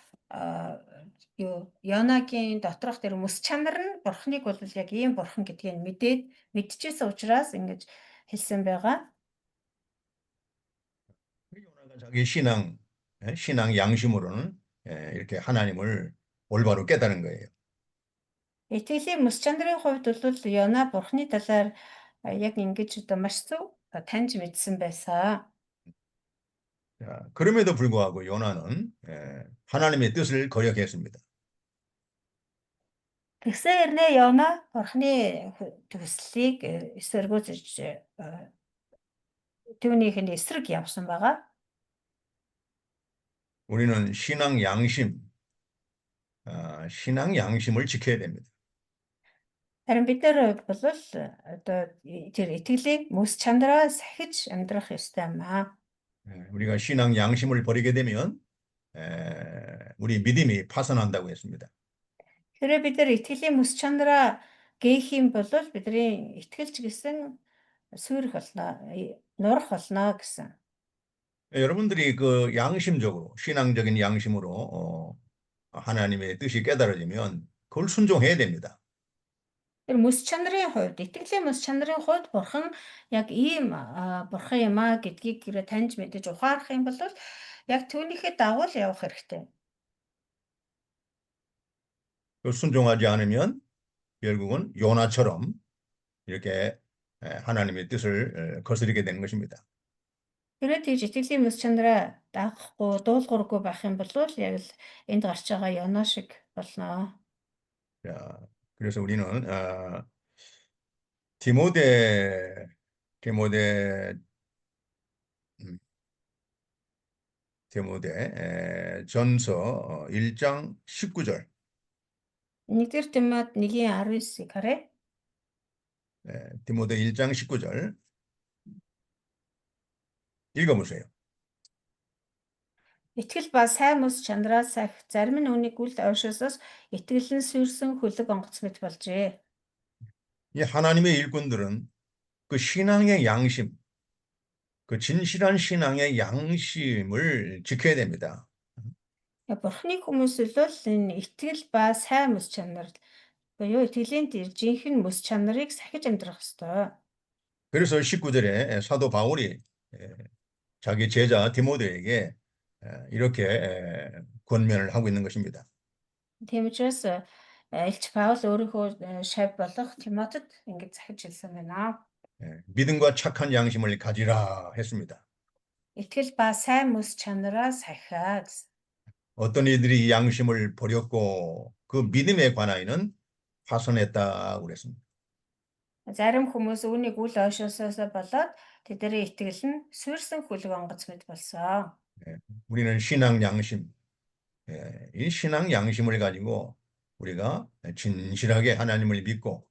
Янагийн доторх тэр мэс чанар нь бурханыг бол яг ийм бурхан гэдгийг мэдчихсэн учраас ингэж хэлсэн байгаа. 요나가 자기 신앙 양심으로는 이렇게 하나님을 올바로 깨달은 거예요. Итгэлийн мэс чанарын хувьд бол Яна бурханы талаар яг ингэж одоо маш зөв таньж мэдсэн байсан. 자, 그럼에도 불구하고 요나는 하나님의 뜻을 거역했습니다. Тэгсэн хэрнээ Яна бурханы төслийг эсэргүүцэж түүнийх нь эсрэг явсан байгаа. 우리는 신앙 양심을 지켜야 됩니다. Харин бид нар бол одоо тэр итгэлийг мэс чанараа сахиж амьдрах ёстой юм аа. 우리가 신앙 양심을 버리게 되면 우리 믿음이 파산한다고 했습니다. Тэгэхээр бид нар итгэлийн мэс чанараа гээх юм бол бидний итгэлч гэсэн суурих болно, нурах болно гэсэн. 여러분들이 그 양심적으로 신앙적인 양심으로 하나님의 뜻이 깨달아지면 그걸 순종해야 됩니다. Тэр мэс чанарын хувьд, итгэлийн мэс чанарын хувьд бурхан яг ийм бурхан юм аа гэдгийг таньж мэдэж ухаарах юм бол яг түүнийхээ дагуу явах хэрэгтэй. 그 순종하지 않으면 결국은 요나처럼 이렇게 하나님의 뜻을 거스르게 되는 것입니다. Тэгээд тийж итгэлийн мэс чанараа дагахгүй, дуулуургүй байх юм бол яг л энд гарч байгаа Яна шиг болно. 자, 그래서 우리는 디모데 전서 1장 19절. 1-р Тимот 1:19-ыг харъя. 디모데 1장 19절. 읽어보세요. Итгэл ба сайн мэс чанараас сах зарим нь үнийг үл ойшоосоос итгэлэн сүрсэн хөлөг онгоц мэт болжээ. 이 하나님의 일꾼들은 그 신앙의 양심, 그 진실한 신앙의 양심을 지켜야 됩니다. Бурхны хүмүүс бол энэ итгэл ба сайн мэс чанар буюу итгэлийн тэр жинхэнэ мэс чанарыг сахиж амьдрах ёстой. 그래서 19절에 사도 바울이 자기 제자 디모데에게 이렇게 권면을 하고 있는 것입니다. Тийм учраас Элч Паул өөрийнхөө шав болох Тимотед ингэж захиж хэлсэн байна. 믿음과 착한 양심을 가지라 했습니다. Итгэл ба сайн мэс чанараа сахиа гэсэн. 어떤 이들이 이 양심을 버렸고 그 믿음에 관하여는 파손했다고 그랬습니다. Зарим хүмүүс үүнийг үл ойшоосоос болоод тэдний итгэл нь сүрсэн хөлөг онгоц мэт болсон. 우리는 신앙 양심, 이 신앙 양심을 가지고 우리가 진실하게 하나님을 믿고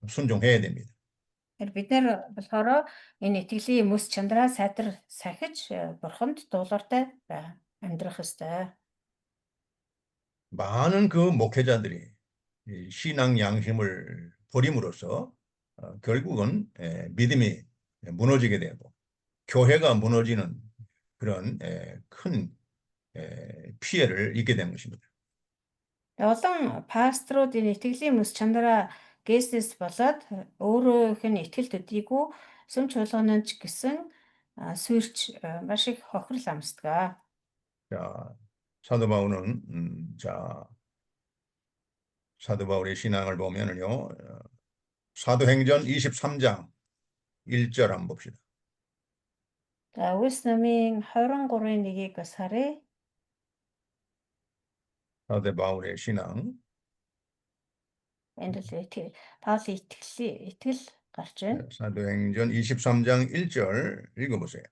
순종해야 됩니다. Бид нар болохоор энэ итгэлийн мэс чанараа сайтар сахиж бурханд дуулууртай амьдрах ёстой. 많은 그 목회자들이 이 신앙 양심을 버림으로써 결국은 믿음이 무너지게 되고 교회가 무너지는 그런 큰 피해를 입게 된 것입니다. Олон пасторууд энэ итгэлийн мэс чанараа гээснээс болоод өөрөөх нь итгэл төдийгүй сүм чуулганч гэсэн сүрч маш их хохирол амсдаг. 자, 사도 바울은 사도 바울의 신앙을 보면은요. 사도행전 23장 1절 한번 봅시다. За Үлс номын 23-ын 1-ийг бас харъя. 사도 바울의 신앙. Энд л Паулийн итгэл гарч байна. 사도행전 23장 1절 읽어보세요.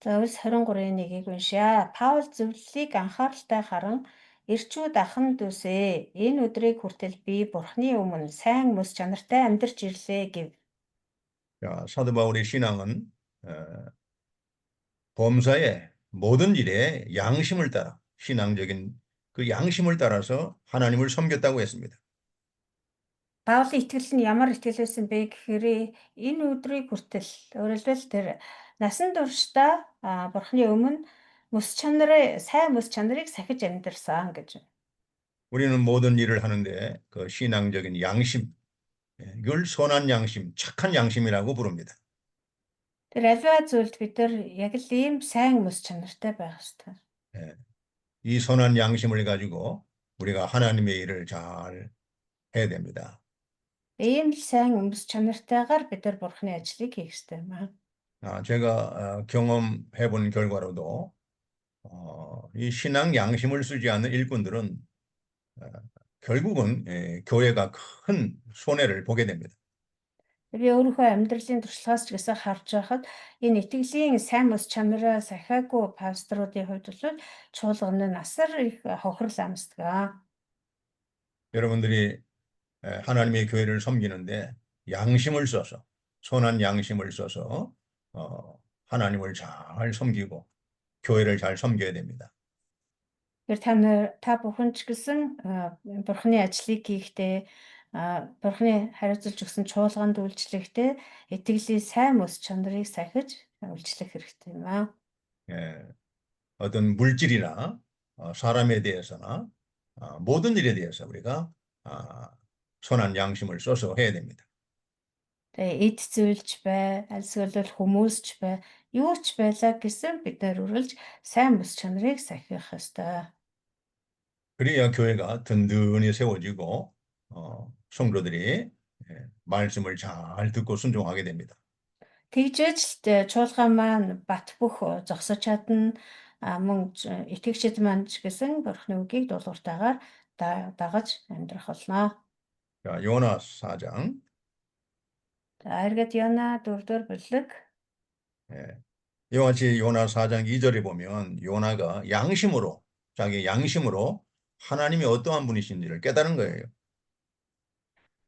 За Үлс 23-ын 1-ийг уншаа. Паул зөвлөлийг анхааралтай харан эрчүүд ахын дүүсээ энэ өдрийг хүртэл би Бурхны өмнө сайн мэс чанартай амьдарч ирлээ гэв. 자, 사도 바울의 신앙은 범사의 모든 일에 양심을 따라 신앙적인 그 양심을 따라서 하나님을 섬겼다고 했습니다. Паулийн итгэл нь ямар итгэл байсан бэ гэхээр энэ өдрийг хүртэл өөрөлдвөл тэр насан туршдаа Бурхны өмнө сайн мэс чанарыг сахиж амьдарсан гэж байна. 우리는 모든 일을 하는데 그 신앙적인 양심, 이걸 선한 양심, 착한 양심이라고 부릅니다. Тэр аливаа зүйлд бид нар яг л ийм сайн мэс чанартай байх хэрэгтэй. 이 선한 양심을 가지고 우리가 하나님의 일을 잘 해야 됩니다. Ийм л сайн мэс чанартайгаар бид нар Бурхны ажлыг хийх хэрэгтэй юм аа. 제가 경험해 본 결과로도 이 신앙 양심을 쓰지 않는 일꾼들은 결국은 교회가 큰 손해를 보게 됩니다. Би өөрийнхөө амьдралын туршлагаас ч гэсэн харж байхад энэ итгэлийн сайн мэс чанараа сахиагүй пасторуудын хувьд бол чуулган нь асар их хохирол амсдаг. 여러분들이 하나님의 교회를 섬기는데 양심을 써서 선한 양심을 써서 하나님을 잘 섬기고 교회를 잘 섬겨야 됩니다. Ta бүхэн ч гэсэн Бурхны ажлыг хийхдээ Бурхны хариуцлж өгсөн чуулганд үйлчлэхдээ итгэлийн сайн мэс чанарыг сахиж үйлчлэх хэрэгтэй юм аа. 어떤 물질이나 사람에 대해서나 모든 일에 대해서 우리가 선한 양심을 써서 해야 됩니다. Тэгээ эд зүйлч бай, альсвал хүмүүсч бай, юу ч байлаа гэсэн бид нар үргэлж сайн мэс чанарыг сахих ёстой. 그래야 교회가 든든히 세워지고 성도들이 말씀을 잘 듣고 순종하게 됩니다. Тэгжээж л чуулган маань бат бөх зогсож чадна. Мөн итгэгчид маань ч гэсэн Бурхны үгийг дуулууртайгаар дагаж амьдрах болно. 자, 요나 4장. За эргээд Йона 4-р бүлэг. 이와 같이 요나 4장 2절에 보면 요나가 자기 양심으로 하나님이 어떠한 분이신지를 깨달은 거예요.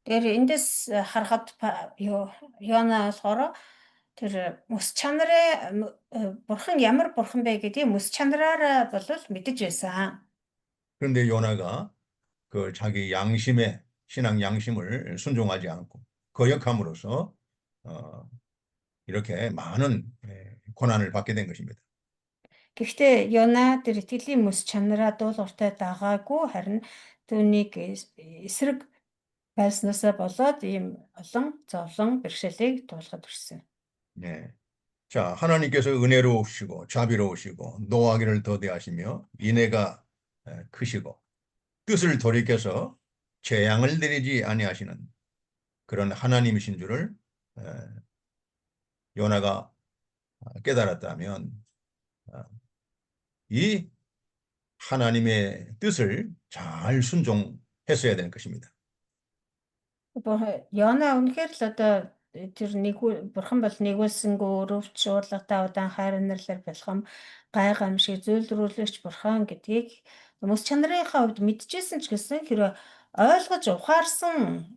Тэр эндээс харахад Йона болохоор тэр мэс чанараа бурхан ямар бурхан бэ гэдгийг мэс чанараараа бол мэдэж байсан. 그런데 요나가 그 자기 신앙 양심을 순종하지 않고 거역함으로써 이렇게 많은 고난을 받게 된 것입니다. Гэхдээ Йона тэр итгэлийн мэс чанараа дуулууртай дагаагүй харин түүнийг эсрэг байснаасаа болоод ийм олон зовлон бэрхшээлийг туулахад хүрсэн. 네. 자, 하나님께서 은혜로우시고 자비로우시고 노하기를 더디하시며 인애가 크시고 뜻을 돌이켜서 재앙을 내리지 아니하시는 그런 하나님이신 줄을 요나가 깨달았다면 이 하나님의 뜻을 잘 순종했어야 되는 것입니다. Йона үнэхээр л одоо тэр бурхан бол нэгүүлсэнгөө өрөвч шуурлагатай удаан хайрнарлаар бэлхэм гайхамшиг зөвлөрүүлэгч бурхан гэдгийг мэс чанарынхаа хувьд мэдчихсэн ч гэсэн хэрэв ойлгож ухаарсан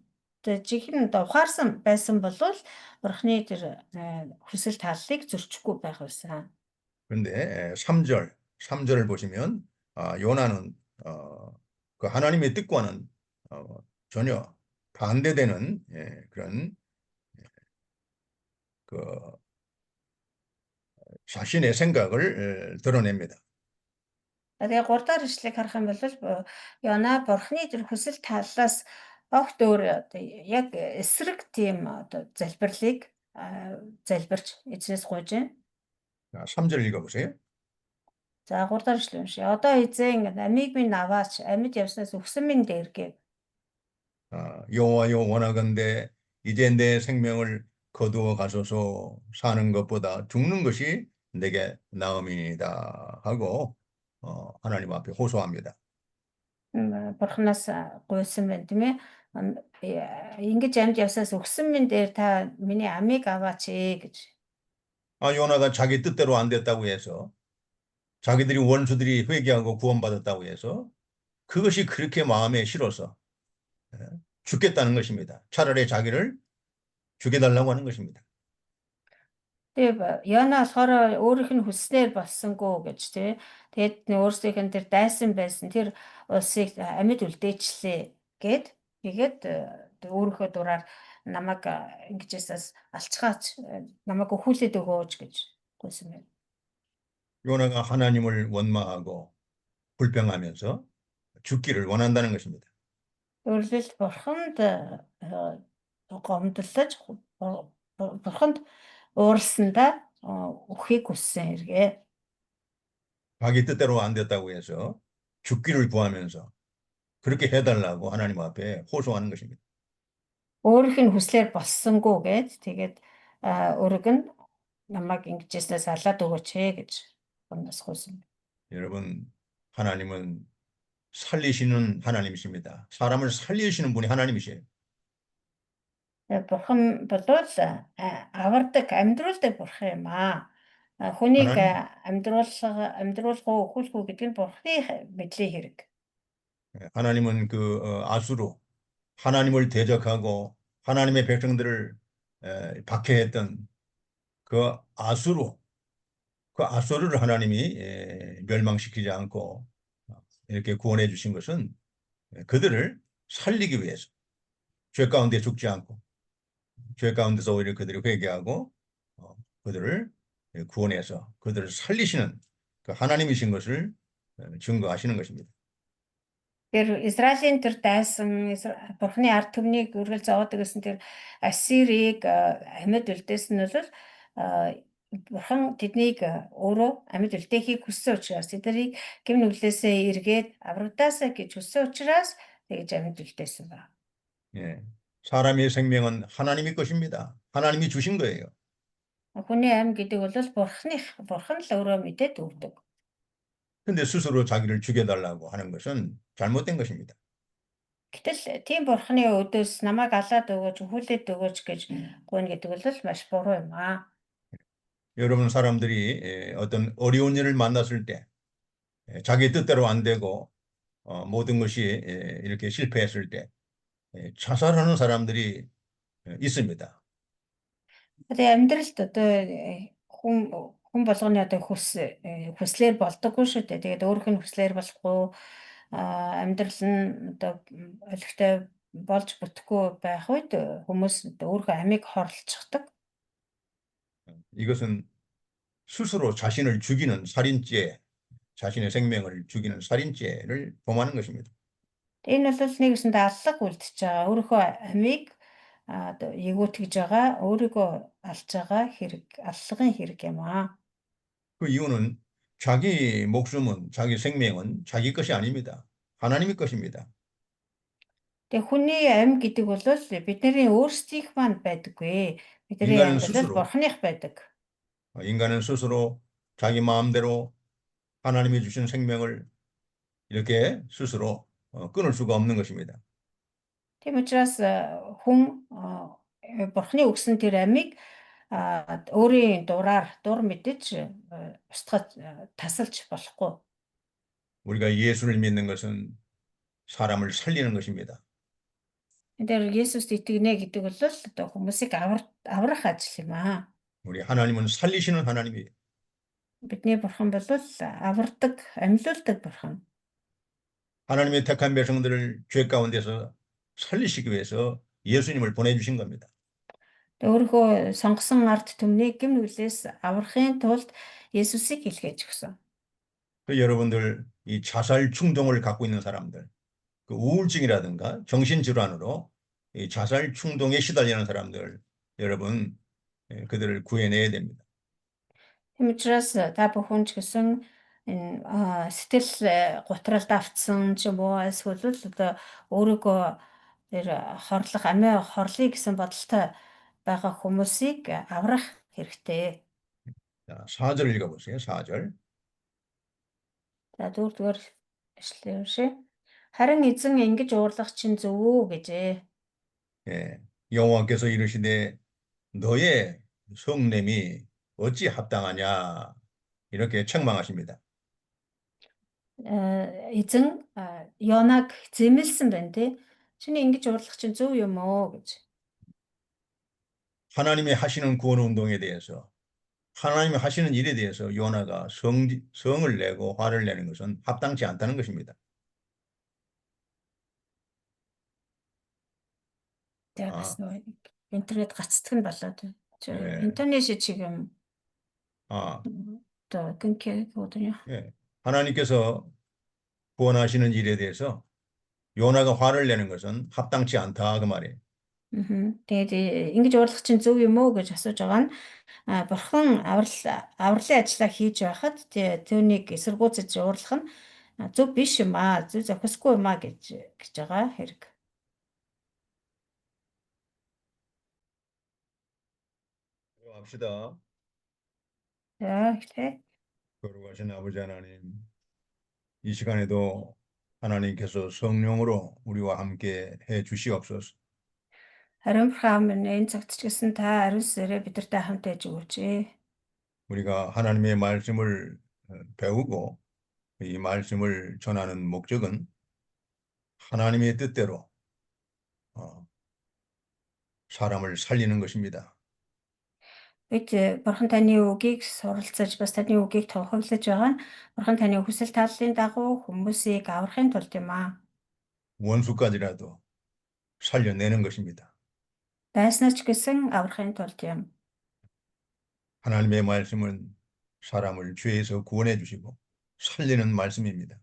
байсан бол бурханы тэр хүсэл тааллыг зөрчихгүй байх байсан. 그런데 3절을 보시면 요나는 그 하나님의 뜻과는 전혀 반대되는 그런 그 자신의 생각을 드러냅니다. Тэгээ 3 дахь ишлэгийг харах юм бол Йона бурхны тэр хүсэл тааллаас огт өөр яг эсрэг тийм одоо залбирлыг залбирч эзнээс гуйж байна. 자, 3절 읽어보세요. За 3 дахь эшлэл уншия. Одоо эзэн амийг минь аваач, амьд явснаас өгсөн минь дээргээ. 여호와여 원하건대 이제 내 생명을 거두어 가소서. 사는 것보다 죽는 것이 내게 나음이니이다 하고 하나님 앞에 호소합니다. Бурханаас гуйсан байна тийм ээ. Ингэж амьд явснаас өгсөн минь дээр та миний амийг аваач гэж. 요나가 자기 뜻대로 안 됐다고 해서 자기들이 원수들이 회개하고 구원받았다고 해서 그것이 그렇게 마음에 실어서 죽겠다는 것입니다. 차라리 자기를 죽여달라고 하는 것입니다. Тэгээ Яна болохоор өөрийнх нь хүснээр болсонгүй гэж тий. Тэгээд өөрсдийнх нь тэр дайсан байсан тэр улсыг амьд үлдээчлээ гэд тэгээд өөрийнхөө дураар намайг ингэжээс алчгаач намайг өхүүлээд өгөөч гэж гуйсан байна. 요나가 하나님을 원망하고 불평하면서 죽기를 원한다는 것입니다. Өөрөлд бурханд гомдлож бурханд уурсандаа өхийг хүссэн хэрэг. 자기 뜻대로 안 됐다고 해서 죽기를 구하면서 그렇게 해달라고 하나님 앞에 호소하는 것입니다. Өөрийнх нь хүслээр болсонгүй гэд тэгээд өөрөг нь намайг ингэжээс салаад өгөөч гэж Бурханаас гуйсан. 여러분, 하나님은 살리시는 하나님이십니다. 사람을 살리시는 분이 하나님이세요. Бурхан болвол авардаг, амьдруулдаг бурхан юм аа. Хүнийг 하나님, амьдруулах уу, өхүүлэх үү гэдэг нь бурханы мэдлийн хэрэг. 하나님은 아수로 하나님을 대적하고 하나님의 백성들을 박해했던 그 아수르를 하나님이 멸망시키지 않고 이렇게 구원해 주신 것은 그들을 살리기 위해서 죄 가운데 죽지 않고 죄 가운데서 오히려 그들이 회개하고 그들을 구원해서 그들을 살리시는 그 하나님이신 것을 증거하시는 것입니다. Тэр Израилийн тэр дайсан бурханы ард түмнийг үргэлж зовоодаг гэсэн тэр Ассирийг амьд үлдээсэн нь бол бурхан тэднийг өөрөө амьд үлдээхийг хүссэн учраас тэднийг гэм нүглээсээ эргээд аврагдаасаа гэж хүссэн учраас тэгж амьд үлдээсэн ба. 예, 사람의 생명은 하나님의 것입니다. 하나님이 주신 거예요. Хүний амьд гэдэг бол бурхан л өөрөө мэдээд өгдөг. 근데 스스로 자기를 죽여달라고 하는 것은 잘못된 것입니다. Гэтэл тийм бурханы өдөөс намайг алаад өгөөч, өхүүлээд өгөөч гэж гуйна гэдэг бол маш буруу юм аа. 여러분 사람들이 어떤 어려운 일을 만났을 때 자기 뜻대로 안 되고 모든 것이 이렇게 실패했을 때 자살하는 사람들이 있습니다. Тэгээ амьдралд одоо хүн болгоны одоо хүслээр болдоггүй шүү дээ. Тэгээд өөрийнх нь хүслээр болохгүй амьдрал нь одоо олигтой болж бүтэхгүй байх үед хүмүүс өөрийнхөө амийг хорлцдог. 이것은 스스로 자신을 죽이는 살인죄, 자신의 생명을 죽이는 살인죄를 범하는 것입니다. Энэ бол нэгсэндээ аллах үлдчихэж байгаа. Өөрийнхөө амийг одоо эгүүтгэж байгаа, өөрийгөө алж байгаа хэрэг, аллагын хэрэг юм аа. 그 이유는 자기 목숨은, 자기 생명은 자기 것이 아닙니다. 하나님의 것입니다. Тэгээ хүний амь гэдэг бол бидний өөрсдийнх маань байдаггүй. Бидний 인간은 амь бол 스스로 бурханых байдаг. 인간은 스스로 자기 마음대로 하나님이 주신 생명을 이렇게 스스로 끊을 수가 없는 것입니다. Тийм учраас хүн бурханы өгсөн тэр амийг өөрийн дур мэдэж устгаж тасалж болохгүй. 우리가 예수를 믿는 것은 사람을 살리는 것입니다. Тэр Есүст итгэнэ гэдэг бол одоо хүмүүсийг аврах ажил юм аа. 우리 하나님은 살리시는 하나님이에요. Бидний бурхан бол авардаг, амьлуулдаг бурхан. 하나님의 택한 백성들을 죄 가운데서 살리시기 위해서 예수님을 보내주신 겁니다. Өөрийнхөө сонгосон ард түмнийг гэм нүглээс аврахын тулд Есүсийг илгээж өгсөн. 여러분들 이 자살 충동을 갖고 있는 사람들, 그 우울증이라든가 정신질환으로 이 자살 충동에 시달리는 사람들, 여러분 그들을 구해내야 됩니다. Тийм учраас та бүхэн ч гэсэн энэ сэтгэл гутралд автсан ч юм уу эсвэл л одоо өөрийгөө тэр хорлох амиа хорлоё гэсэн бодолтой байгаа хүмүүсийг аврах хэрэгтэй. 자, 4절 읽어보세요. 4절. За дөрөвдүгээр эшлэл уншия. Харин эзэн ингэж уурлах чинь зөв үү гэжээ. 예, 여호와께서 이르시되 너의 성냄이 어찌 합당하냐 이렇게 책망하십니다. Эзэн Йонаг зэмлсэн байна тий. Чиний ингэж уурлах чинь зөв юм уу гэж. 하나님이 하시는 구원 운동에 대해서 하나님이 하시는 일에 대해서 요나가 성을 내고 화를 내는 것은 합당치 않다는 것입니다. Тэгээ бас 아, нөгөө интернет гацдаг нь болоод байна. 예, 인터넷이 지금 아, 또 끊기거든요. 예. 하나님께서 구원하시는 일에 대해서 요나가 화를 내는 것은 합당치 않다 그 말이에요. Тэгээд ингэж уурлах чинь зөв юм уу гэж асууж байгаа нь бурхан авралын ажлаа хийж байхад түүнийг эсэргүүцэж уурлах нь зөв биш юм аа, зөв зохисгүй юм аа гэж байгаа хэрэг. 합시다. За ихтэй. 거룩하신 아버지 하나님, 이 시간에도 하나님께서 성령으로 우리와 함께 해 주시옵소서. Харин бурхан минь энэ цагт ч гэсэн та ариун сүрээ бидэртэй хамт байж өгөөч. 우리가 하나님의 말씀을 배우고 이 말씀을 전하는 목적은 하나님의 뜻대로 사람을 살리는 것입니다. Бид бурхан таны үгийг суралцаж бас таны үгийг тунхаглаж байгаа нь бурхан таны хүсэл тааллын дагуу хүмүүсийг аврахын тулд юм аа. 원수까지라도 살려내는 것입니다. Дайснаач гэсэн аврахын тулд юм. 하나님의 말씀은 사람을 죄에서 구원해 주시고 살리는 말씀입니다.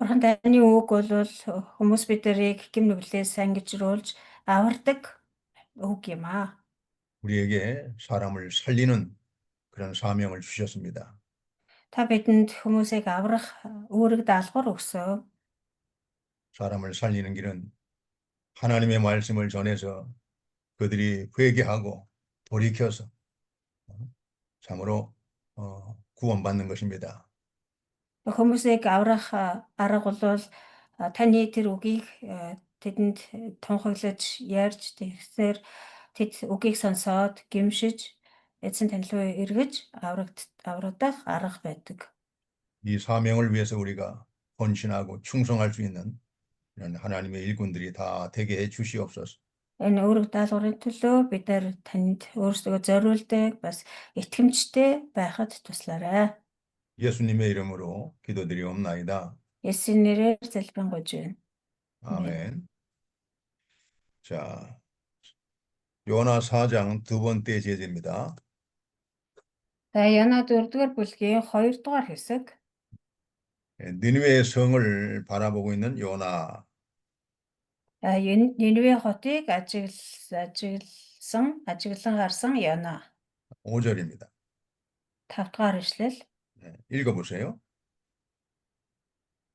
Бурхан таны үг бол хүмүүс биднийг хэкэм нүглээс ангижруулж авардаг үг юм аа. 우리에게 사람을 살리는 그런 사명을 주셨습니다. Та бидэнд хүмүүсийг аврах үүрэг даалгавар өгсөн. 사람을 살리는 길은 하나님의 말씀을 전해서 그들이 회개하고 돌이켜서 참으로 구원받는 것입니다. Хүмүүсийг аврах арга бол таны тэр үгийг тэдэнд тунхаглаж ярьж тэгсээр тэд үгийг сонсоод гимшиж эзэн тань руу эргэж аврагдах арга байдаг. 이 사명을 위해서 우리가 헌신하고 충성할 수 있는 이런 하나님의 일꾼들이 다 되게 해 주시옵소서. Энэ үүрэг даалгаврын төлөө бид нар танд өөрсдөө зориулдаг бас итгэмжтэй байхад туслаарай. 예수님의 이름으로 기도드리옵나이다. Есүсийн нэрээр залбирanгуйж байна. 아멘. 자, 요나 4장 두 번째 제지입니다. За Яна 4-р бүлгийн 2-р хэсэг. 니느웨의 성을 바라보고 있는 요나. Нинве хотыг ажиглан харсан Яна. 5절입니다. 5-р эшлэл. 읽어보세요.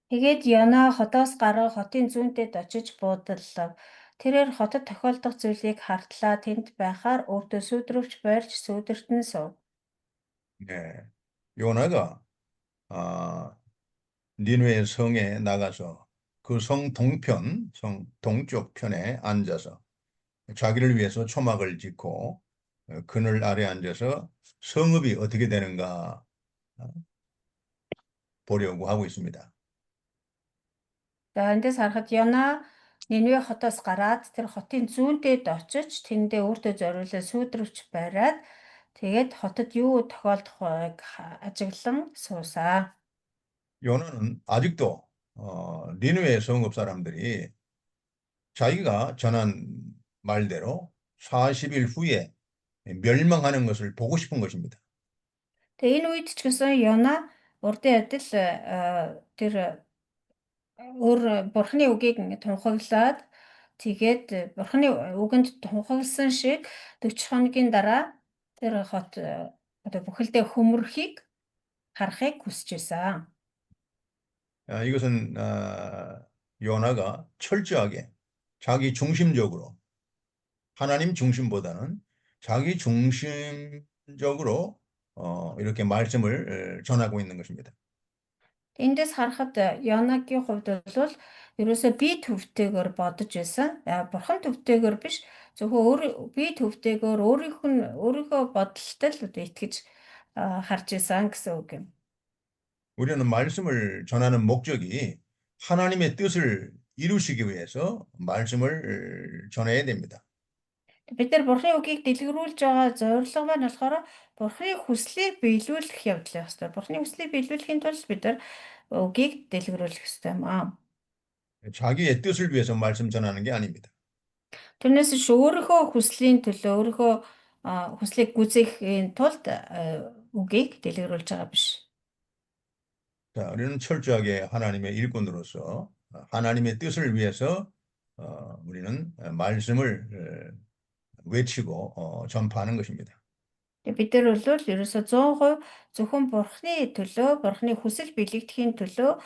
Тэгээд Яна хотоос гараа хотын зүүнтэд очиж буудаллав. Тэрээр хотод тохиолдох зүйлийг хартлаа. Тэнд байхаар өөртөө сүйдрөвч барьж сүйдэртэн сув. 네, 요나가 니느웨 성에 나가서 그 성 동편, 성 동쪽 편에 앉아서 자기를 위해서 초막을 짓고 그늘 아래 앉아서 성읍이 어떻게 되는가 보려고 하고 있습니다. За эндээс харахад Яна Нинве хотоос гараад тэр хотын зүүнтэд очиж тэндээ өөртөө зориулсан сүйдрөвч бариад тэгээд хотод юу тохиолдох байгааг ажиглан суусаа. 요나는 아직도 니느웨 성읍 사람들이 자기가 전한 말대로 40일 후에 멸망하는 것을 보고 싶은 것입니다. Тэгээ энэ үед ч гэсэн Яна урдын адил тэр өөр бурхны үгийг тунхаглаад тэгээд бурхны үгэнд тунхагласан шиг 40 хоногийн дараа тэр хот одоо бүхэлдээ хөмөрхийг харахыг хүсэж байсан. 이것은 요나가 철저하게 자기 중심적으로 하나님 중심보다는 자기 중심적으로 이렇게 말씀을 전하고 있는 것입니다. Эндээс харахад Йонагийн хувьд бол ерөөсөө би төвтэйгээр бодож байсан. Бурхан төвтэйгээр биш. Зөвхөн би төвтэйгээр өөрийнхөө бодолтой л одоо итгэж харж байсан гэсэн үг юм. 우리는 말씀을 전하는 목적이 하나님의 뜻을 이루시기 위해서 말씀을 전해야 됩니다. Бид нар Бурханы үгийг дэлгэрүүлж байгаа зорилго маань болохоор Бурханы хүслийг биелүүлэх явдал байх хэрэгтэй. Бурханы хүслийг биелүүлэхийн тулд бид нар үгийг дэлгэрүүлэх хэрэгтэй юм аа. 자기의 뜻을 위해서 말씀 전하는 게 아닙니다. Тэрнээс биш өөрийнхөө хүслийн төлөө өөрийнхөө хүслийг гүйцэтгэхийн тулд үгийг дэлгэрүүлж байгаа биш. 자, 우리는 철저하게 하나님의 일꾼으로서 하나님의 뜻을 위해서 우리는 말씀을 외치고 전파하는 것입니다. Бид нар бол ерөөсө 100% зөвхөн Бурханы төлөө, Бурханы хүсэл биелэгдэхийн төлөө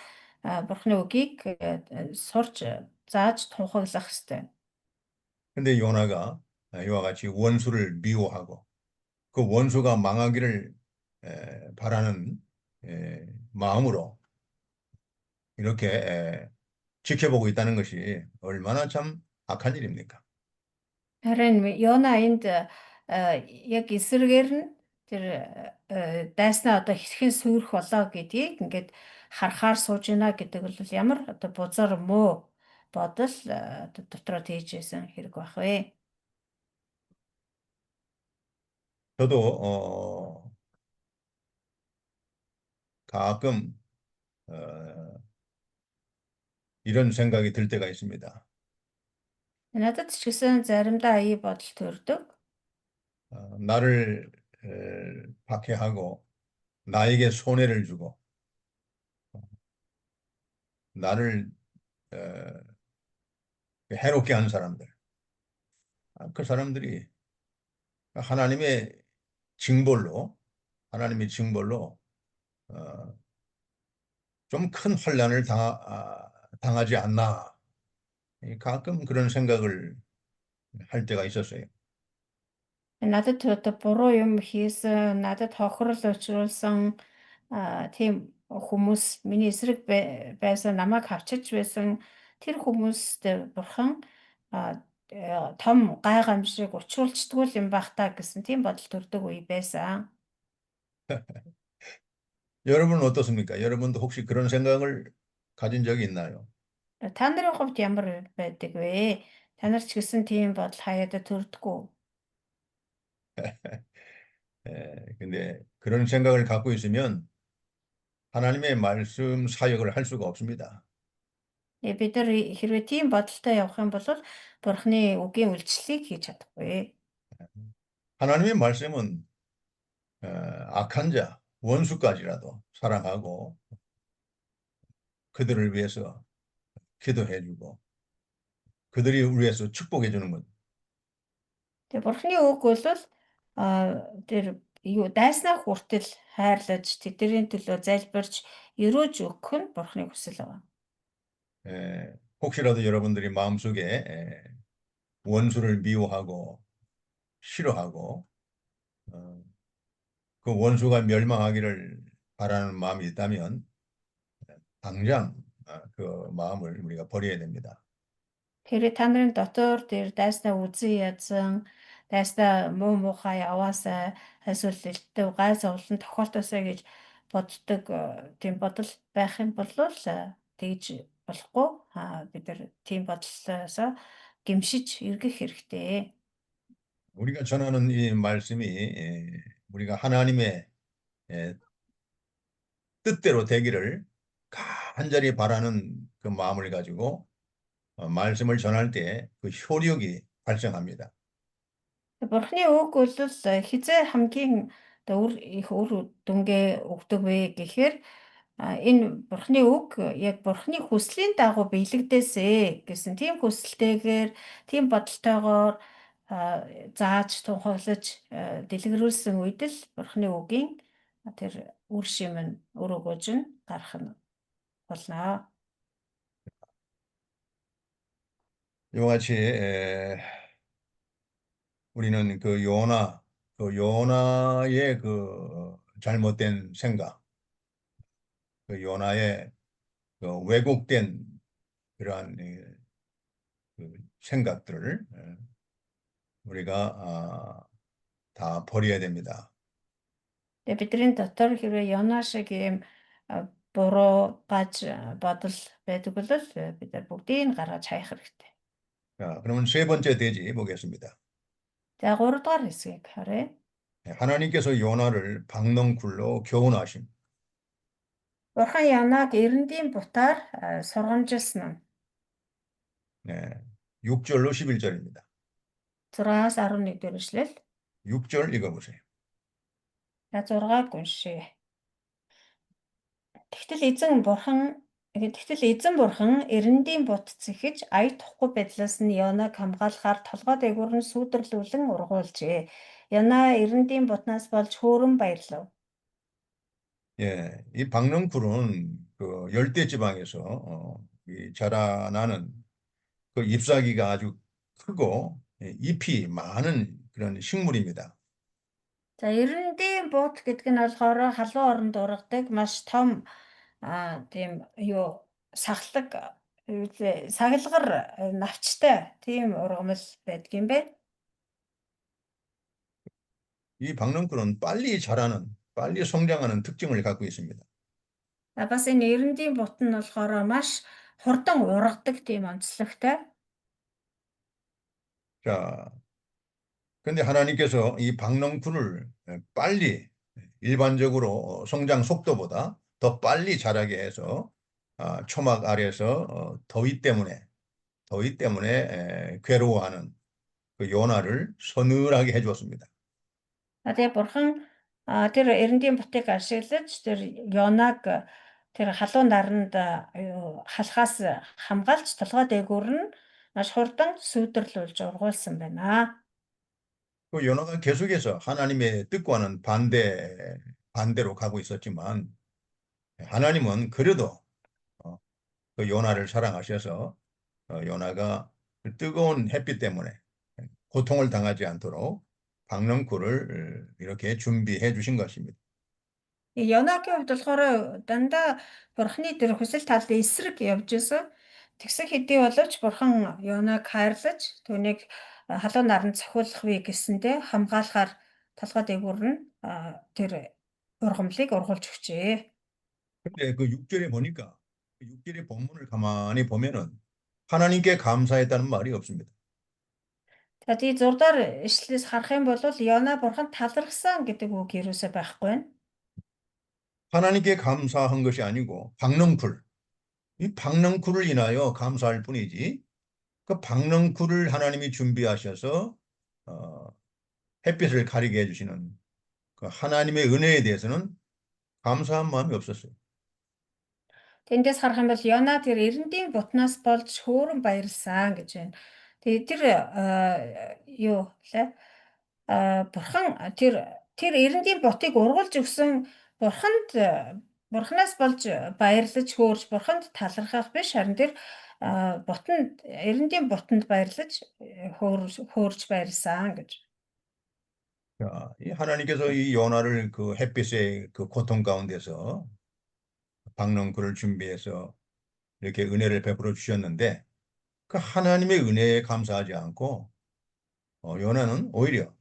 Бурханы үгийг сурч зааж тунхаглах ёстой. 근데 요나가 이와 같이 원수를 미워하고 그 원수가 망하기를 바라는 마음으로 이렇게 지켜보고 있다는 것이 얼마나 참 악한 일입니까? Харин Йона энд яг эсрэгээр нь тэр дайснаа одоо хэрхэн сүрэх болоо гэдгийг ингээд харахаар сууж байна гэдэг бол ямар одоо бузар муу бодол дотроо тээж байсан хэрэг байх вэ? 저도 가끔 이런 생각이 들 때가 있습니다. Надад ч гэсэн заримдаа ий бодол төрдөг. 나를 박해하고 나에게 손해를 주고 나를 해롭게 한 사람들, 그 사람들이 하나님의 징벌로 좀 큰 환난을 당하지 않나. 가끔 그런 생각을 할 때가 있었어요. Надад одоо буруу юм хийсэн, надад хохирол учруулсан тийм хүмүүс миний эсрэг байсан, намайг хавчиж байсан тэр хүмүүст бурхан том гайхамшиг учруулчдгүй юм байх та гэсэн тийм бодол төрдөг үе байсан. 여러분은 어떻습니까? 여러분도 혹시 그런 생각을 가진 적이 있나요? Та нарын хувьд ямар байдаг вэ? Та нар ч гэсэн тийм бодол хаяада төрдгөө. 근데 그런 생각을 갖고 있으면 하나님의 말씀 사역을 할 수가 없습니다. Бид нар хэрвээ тийм бодолтой явах юм бол Бурхны үгийн үйлчлэлийг хийж чадахгүй. 하나님의 말씀은 악한 자, 원수까지라도 사랑하고 그들을 위해서 기도해주고 그들이 위해서 축복해주는 것. Тэгээ Бурхны үг бол тэр юу дайснаа хүртэл хайрлаж тэдний төлөө залбирч өрөөж өгөх нь Бурхны хүсэл байна. 혹시라도 여러분들이 마음속에 원수를 미워하고 싫어하고 그 원수가 멸망하기를 바라는 마음이 있다면 당장 그 마음을 우리가 버려야 됩니다. Тэгэхээр та нарын дотор тэр дайснаа үзэн ядсан, дайснаа муухай яваасаа эсвэл элтв гай зовлон тохиолдосоо гэж боддог тийм бодол байх юм бол тэгж болохгүй. Бид нар тийм бодлоос гэмшиж эргэх хэрэгтэй. 우리가 전하는 이 말씀이 우리가 하나님의 뜻대로 되기를 간절히 바라는 그 마음을 가지고 말씀을 전할 때 그 효력이 발생합니다. Бурхны үг бол хизээ хамгийн өөр их үр дүнгээ өгдөг вэ гэхээр энэ Бурхны үг яг Бурхны хүслийн дагуу биелэгдээсэ гэсэн тийм хүсэлтэйгээр тийм бодолтойгоор зааж тунхаглаж дэлгэрүүлсэн үед л Бурхны үгийн тэр үр шим нь өр өгөөж нь гарах нь болно. 이와 같이 우리는 그 요나의 그 잘못된 생각, 그 요나의 그 왜곡된 그러한 그 생각들을 우리가 다 버려야 됩니다. Тэгээ бидний дотор хэрвээ Йона шиг ийм буруу гаж бодол байдаг бол бид нар бүгдийг нь гаргаж хаях хэрэгтэй. 자, 그러면 세 번째 대지 보겠습니다. За 3 дугаар хэсгийг харъя. 하나님께서 요나를 박넝쿨로 교훈하심. Бурхан Янаг эрендийн бутаар сургамжилсан нь. 네, 6절로 11절입니다. 6-аас 11 дэх эшлэл. 6절 읽어보세요. За 6-ыг уншъя. Тэгтэл эзэн бурхан эрендийн бут зэхэж ая тухгүй байдлаас нь Йонаг хамгаалахаар толгой дээгүүр нь сүйдэрлүүлэн ургуулжээ. Йона эрендийн бутнаас болж хөөрөн баярлав. 예, 이 박넝쿨은 그 열대 지방에서 이 자라나는 그 잎사귀가 아주 크고 잎이 많은 그런 식물입니다. За эрендийн бут гэдэг нь болохоор халуун оронд ургадаг маш том тийм сахлаг сагалгар навчтай тийм ургамал байдаг юм байна. 이 박넝쿨은 빨리 성장하는 특징을 갖고 있습니다. Бас энэ эрендийн бут нь болохоор маш хурдан ургадаг тийм онцлогтой. 자, 근데 하나님께서 이 박넝쿨을 빨리 일반적으로 성장 속도보다 더 빨리 자라게 해서 초막 아래에서 더위 때문에 괴로워하는 그 요나를 서늘하게 해주었습니다. Тэгээ бурхан тэр эрендийн бутыг ашиглаж тэр Йонаг тэр халуун наранд халахаас хамгаалж толгой дээгүүр нь маш хурдан сүйдэрлүүлж ургуулсан байна. 그 요나가 계속해서 하나님의 뜻과는 반대로 가고 있었지만 하나님은 그래도 그 요나를 사랑하셔서 요나가 그 뜨거운 햇빛 때문에 고통을 당하지 않도록 박넝쿨을 이렇게 준비해 주신 것입니다. Йонагийн хувьд болохоор дандаа бурханы тэр хүсэл талын эсрэг явж исэн. Тэгсэн хэдий боловч бурхан Йонаг хайрлаж түүнийг халуун наранд цохиулах вэ гэсэндээ хамгаалахаар толгой дээгүүр нь тэр ургамлыг ургуулж өгчээ. 근데 그 6절에 보니까 그 6절의 본문을 가만히 보면은 하나님께 감사했다는 말이 없습니다. За тий 6 дахь ишлэлээс харах юм бол Йона бурханд талархсан гэдэг үг юусоо байхгүй байна. 하나님께 감사한 것이 아니고 이 박넝쿨을 인하여 감사할 뿐이지 그 박넝쿨을 하나님이 준비하셔서 햇빛을 가리게 해주시는 그 하나님의 은혜에 대해서는 감사한 마음이 없었어요. Тэндээс харах юм бол Йона тэр эрендийн бутнаас болж хөөрөн баярлсан гэж байна. Тэгээ тэр бурхан тэр эрендийн бутыг ургуулж өгсөн бурханаас болж баярлаж хөөрж бурханд талархах биш харин тэр эрендийн бутанд баярлаж хөөрж баярлсан гэж. 자, 이 하나님께서 이 요나를 그 햇빛의 그 고통 가운데서 박넝쿨을 준비해서 이렇게 은혜를 베풀어 주셨는데 그 하나님의 은혜에 감사하지 않고 요나는 오히려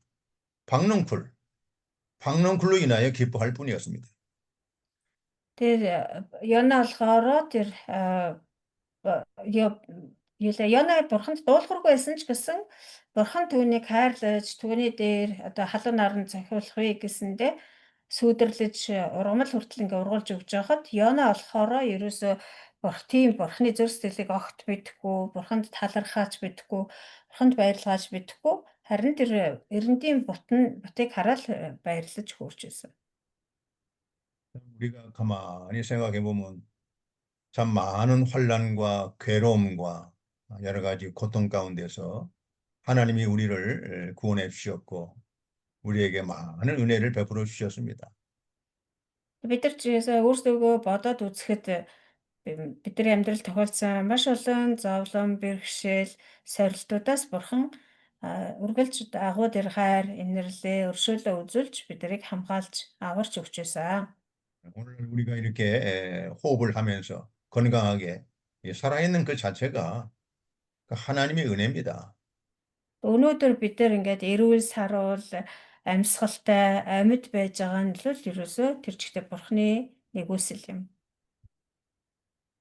박넝쿨로 인하여 기뻐할 뿐이었습니다. Тэр Йона болохоор тэр Йона бурханд дуулахргүй байсан ч гэсэн бурхан түүнийг хайрлаж түүний дээр одоо халуун наранд цохиулах вэ гэсэндээ сүйдэрлэж ургамал хүртэл ингээ ургуулж өгч байхад Йона болохоор ерөөсөө бурханы зүрх сэтгэлийг огт мэдэхгүй, бурханд талархаач мэдэхгүй, бурханд баярлахаач мэдэхгүй харин тэр эрендийн бутыг хараад баярлаж хөөрч байсан. 우리가 가만히 생각해 보면 참 많은 환난과 괴로움과 여러 가지 고통 가운데서 하나님이 우리를 구원해 주셨고 우리에게 많은 은혜를 베풀어 주셨습니다. Бид нар ч өөрсдөө бодоод үзэхэд бидний амьдрал тохиолдсон маш олон зовлон, бэрхшээл, сорилтуудаас Бурхан үргэлж агуу дээр хайр, инэрлээ, өршөөлөө үзүүлж биднийг хамгаалж аварч өгч байсан. 오늘 우리가 이렇게 호흡을 하면서 건강하게 살아있는 그 자체가 그 하나님의 은혜입니다. Өнөөдөр бид нар ингээд эрүүл саруул амьсгалтай амьд байж байгаа нь л ерөөсөө тэр чигтээ Бурханы нэгүсэл юм.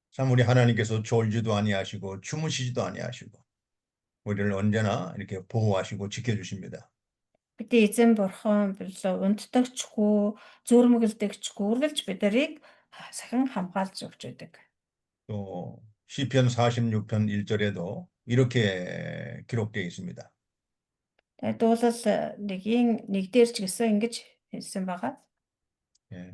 참 우리 하나님께서 졸지도 아니하시고 주무시지도 아니하시고 우리를 언제나 이렇게 보호하시고 지켜주십니다. Бидний эзэн Бурхан унтдагчгүй, зүрмгэлдэгчгүй үргэлж биднийг сахин хамгаалж өгч байдаг. 또 시편 46편 1절에도 이렇게 기록되어 있습니다. Тэгээд дуулал 1:1 ч гэсэн ингэж хэлсэн байгаа. 예.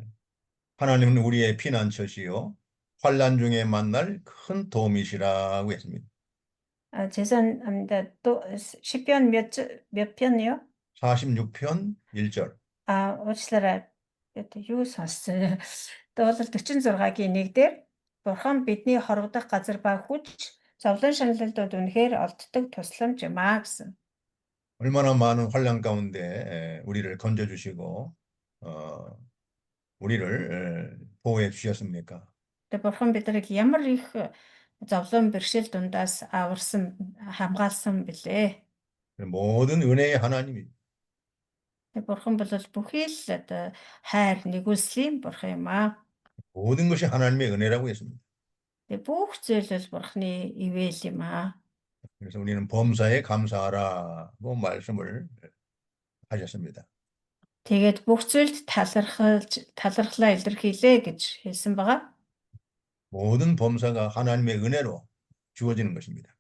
하나님은 우리의 피난처시요 환난 중에 만날 큰 도움이시라고 했습니다. 죄송합니다. 또 시편 몇 편이요? 46편 1절. Уучлаарай. Юу сонссон? Дуулал 46-гийн 1 дээр Бурхан бидний хорогдох газар ба хүч, зовлон шаналлууд үнэхээр олддог тусламж юм аа гэсэн. 얼마나 많은 환난 가운데 우리를 건져주시고 우리를 보호해 주셨습니까? Тэгээд Бурхан биднийг ямар их зовлон бэрхшээл дундаас хамгаалсан бэлээ. 모든 은혜의 하나님이 Тэгээд Бурхан бол бүхий л хайр, нэгүслийн Бурхан юм аа. 모든 것이 하나님의 은혜라고 했습니다. Тэгээд бүх зүйл бол Бурханы ивэл юм аа. 그래서 우리는 범사에 감사하라고 말씀을 하셨습니다. Тэгээд бүх зүйлд талархлаа илэрхийлээ гэж хэлсэн байгаа. 모든 범사가 하나님의 은혜로 주어지는 것입니다.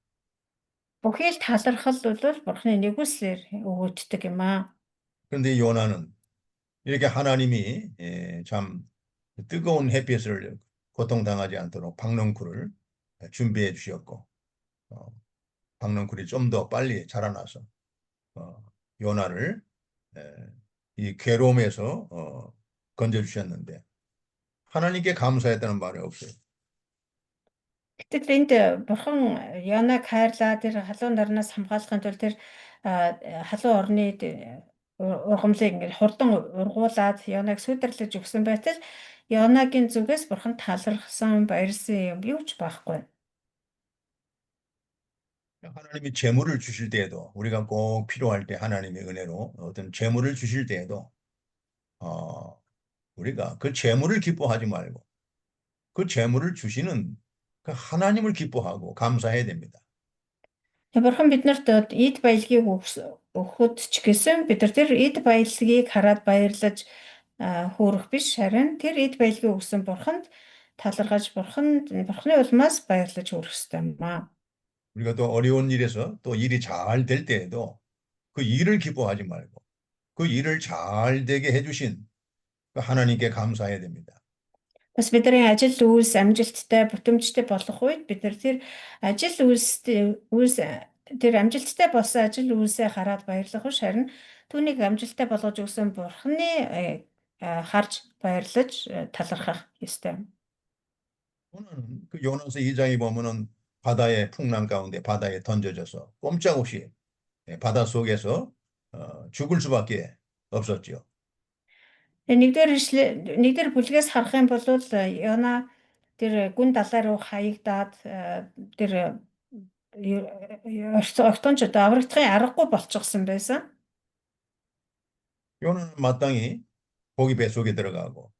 Бүхий л талархал бол Бурханы нэгүслэр өгөгддөг юм аа. 그런데 요나는 이렇게 하나님이 참 뜨거운 햇빛을 고통당하지 않도록 박넝쿨을 준비해 주셨고 박넝쿨이 좀 더 빨리 자라나서 요나를 이 괴로움에서 건져주셨는데 하나님께 감사했다는 말이 없어요. Гэтэл энд Бурхан Йонаг хайрлаа, тэр халуун нарнаас хамгаалахын тулд тэр халуун орны ургамлыг ингээд хурдан ургуулад Йонаг сүдэрлэж өгсөн байтал Йонагийн зүгээс Бурхан талархсан, баярлсан юм юу ч байхгүй. 하나님이 재물을 주실 때에도 우리가 꼭 필요할 때 하나님의 은혜로 어떤 재물을 주실 때에도 우리가 그 재물을 기뻐하지 말고 그 재물을 주시는 그 하나님을 기뻐하고 감사해야 됩니다. Бурхан биднэрт эд баялагийг өгөхөд ч гэсэн бид нар тэр эд баялагийг хараад баярлаж хөөрөх биш, харин тэр эд баялагийг өгсөн Бурханд талархаж Бурханы улмаас баярлаж хөөрөх ёстой юм аа. 우리가 또 어려운 일에서 또 일이 잘 될 때에도 그 일을 기뻐하지 말고 그 일을 잘 되게 해주신 그 하나님께 감사해야 됩니다. Бас бидний ажил үйлс амжилттай, бүтэмжтэй болох үед бид нар тэр ажил тэр амжилттай болсон ажил үйлсээ хараад баярлах биш, харин түүнийг амжилттай болгож өгсөн Бурханы харж баярлаж талархах ёстой. 요나는 그 요나서 2장에 보면은 바다의 풍랑 가운데 바다에 던져져서 꼼짝없이 바다 속에서 죽을 수밖에 없었죠. Нэгдүгээр бүлгээс харах юм бол Йона тэр гүн далай руу хаягдаад тэр огтончод аврагдахын аргагүй болчихсон байсан. 요나는 마땅히 고기 뱃속에 들어가고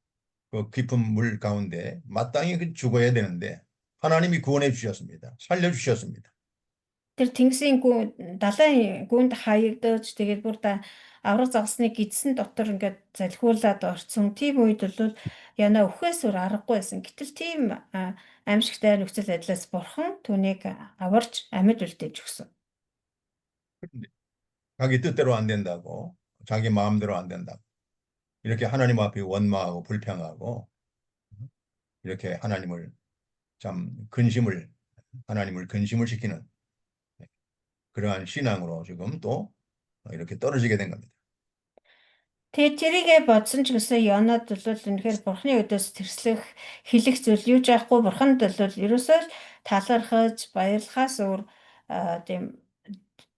그 깊은 물 가운데 마땅히 죽어야 되는데 하나님이 구원해 주셨습니다. 살려 주셨습니다. Тэр тэнгисийн далайн гүнд хаягдаж тэгээд бүр авраг загсны гидсэн дотор ингээд залхиулаад орцсон. Тийм үед бол Яна өхөөс өөр аргагүй байсан. Гэтэл тийм аимшигтай нөхцөл байдлаас Бурхан түүнийг аварч амьд үлдээж өгсөн. 자기 뜻대로 안 된다고, 자기 마음대로 안 된다고 이렇게 하나님 앞에 원망하고 불평하고 이렇게 하나님을 근심을 시키는 그러한 신앙으로 지금 또 이렇게 떨어지게 된 겁니다. Тэгээ тэрийгэ бодсон ч гэсэн Йонад бол үнэхээр бурхны өдөөс тэрслэх хэлэх зүйл юу ч байхгүй бурханд бол ерөөсөө л талархаж баярлахаас өөр тийм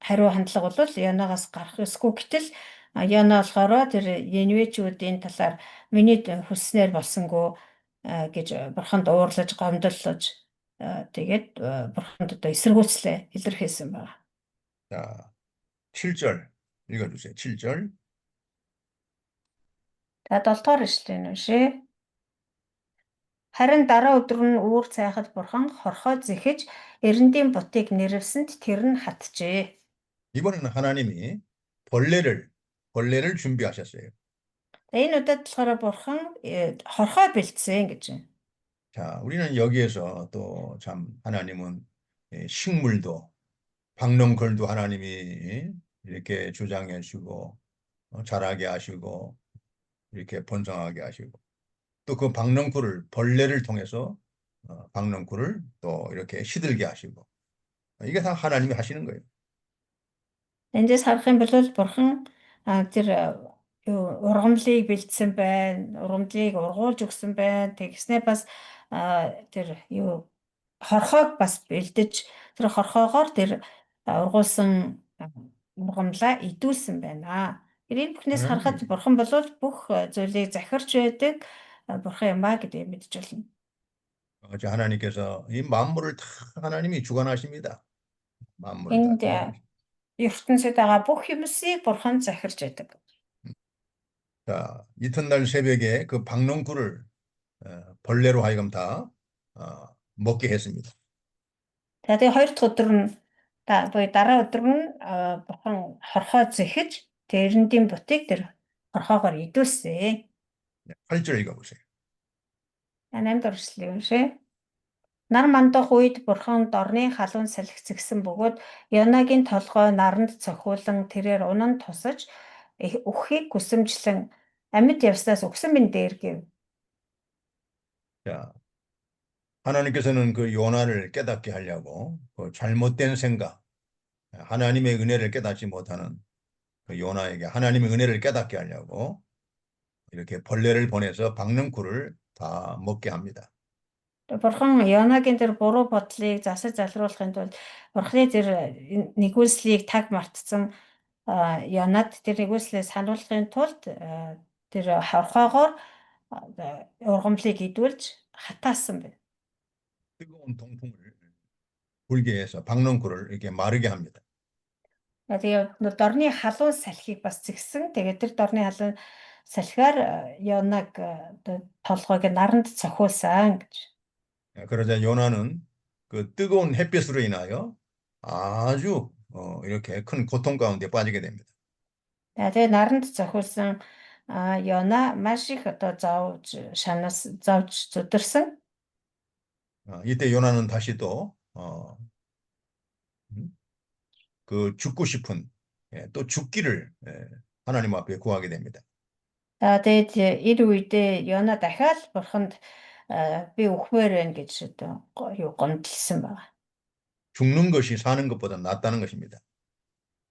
хариу хандлага бол Йонагаас гарах эсгүй гэтэл Йона болохоор тэр Ниневечүүдийн талаар миний хүсснээр болсонгүй гэж бурханд уурлаж гомдлож тэгээд бурханд одоо эсэргүүцлээ илэрхийлсэн байна. 자, 7절 읽어주세요. 7절. За 7 дугаар ишлэл нь шээ. Харин дараа өдөр нь үүр цайхад бурхан хорхоо зэхэж эрендийн бутыг нэрвсэнд тэр нь хатжээ. 이번에는 하나님이 벌레를 준비하셨어요. Энэ удаад болохоор бурхан хорхоо бэлдсэн гэж байна. 자, 우리는 여기에서 또 참 하나님은 식물도 박농걸도 하나님이 이렇게 주장해 주고 자라게 하시고 이렇게 번성하게 하시고 또 그 박농쿨을 벌레를 통해서 박농쿨을 또 이렇게 시들게 하시고 이게 다 하나님이 하시는 거예요. Эндээс харах юм бол бурхан тэр ургамлыг бэлдсэн байна, ургамлыг ургуулж өгсөн байна. Тэгснээ бас тэр хорхоог бас бэлдэж тэр хорхоогоор тэр ургуулсан ургамлаа идүүлсэн байна. Энэ бүхнээс харахад 하나님이 бурхан бол бүх зүйлийг захирч байдаг бурхан юм а гэдгийг мэдж байна. 하나님께서 이 만물을 다 하나님이 주관하십니다. 만물을 다 Энд 주관하십니다. ертөнцид байгаа бүх юмсыг бурхан захирч байдаг. 자, 이튿날 새벽에 그 박농쿨을 벌레로 하여금 다 먹게 했습니다. За тэгээ хоёр дахь өдөр нь буюу дараа өдөр нь бурхан хорхоо зэхэж тэрнийдийн бутыг тэр хорхоогоор идүүлсэн. 8절 읽어보세요. 8 дахь эшлэл юм шээ. Нар мандах үед бурхан дорны халуун салхи зэгсэн бөгөөд Йонагийн толгой наранд цохиулан тэрээр унан тусаж үххийг хүсэмжлэн амьд явснаас өгсөн минь дээр гэв. 자, 하나님께서는 그 요나를 깨닫게 하려고 그 잘못된 생각, 하나님의 은혜를 깨닫지 못하는 그 요나에게 하나님의 은혜를 깨닫게 하려고 이렇게 벌레를 보내서 박능쿨을 다 먹게 합니다. Бурхан Йонагийн тэр буруу бодлыг засаж залруулахын тулд бурхны тэр нэгүслийг таг мартсан Йонад тэр нэгүслээ сануулахын тулд тэр хорхоогоор ургамлыг идүүлж хатаасан байна. 뜨거운 동풍을 불게 해서 박능쿨을 이렇게 마르게 합니다. Тэгээ дорны халуун салхийг бас зэгсэн. Тэгээ тэр дорны халуун салхиар Йонаг толгойг наранд цохиулсан гэж. 그러자 요나는 그 뜨거운 햇빛으로 인하여 아주 이렇게 큰 고통 가운데 빠지게 됩니다. Тэгээ наранд цохиулсан Йона маш их одоо зовж зүдэрсэн. 이때 요나는 다시 또 그 죽고 싶은 또 죽기를 하나님 앞에 구하게 됩니다. Тэгээд ир үедээ Йона дахиад бурханд би үхмээр байна гэж одоо гомдлсон байна. 죽는 것이 사는 것보다 낫다는 것입니다.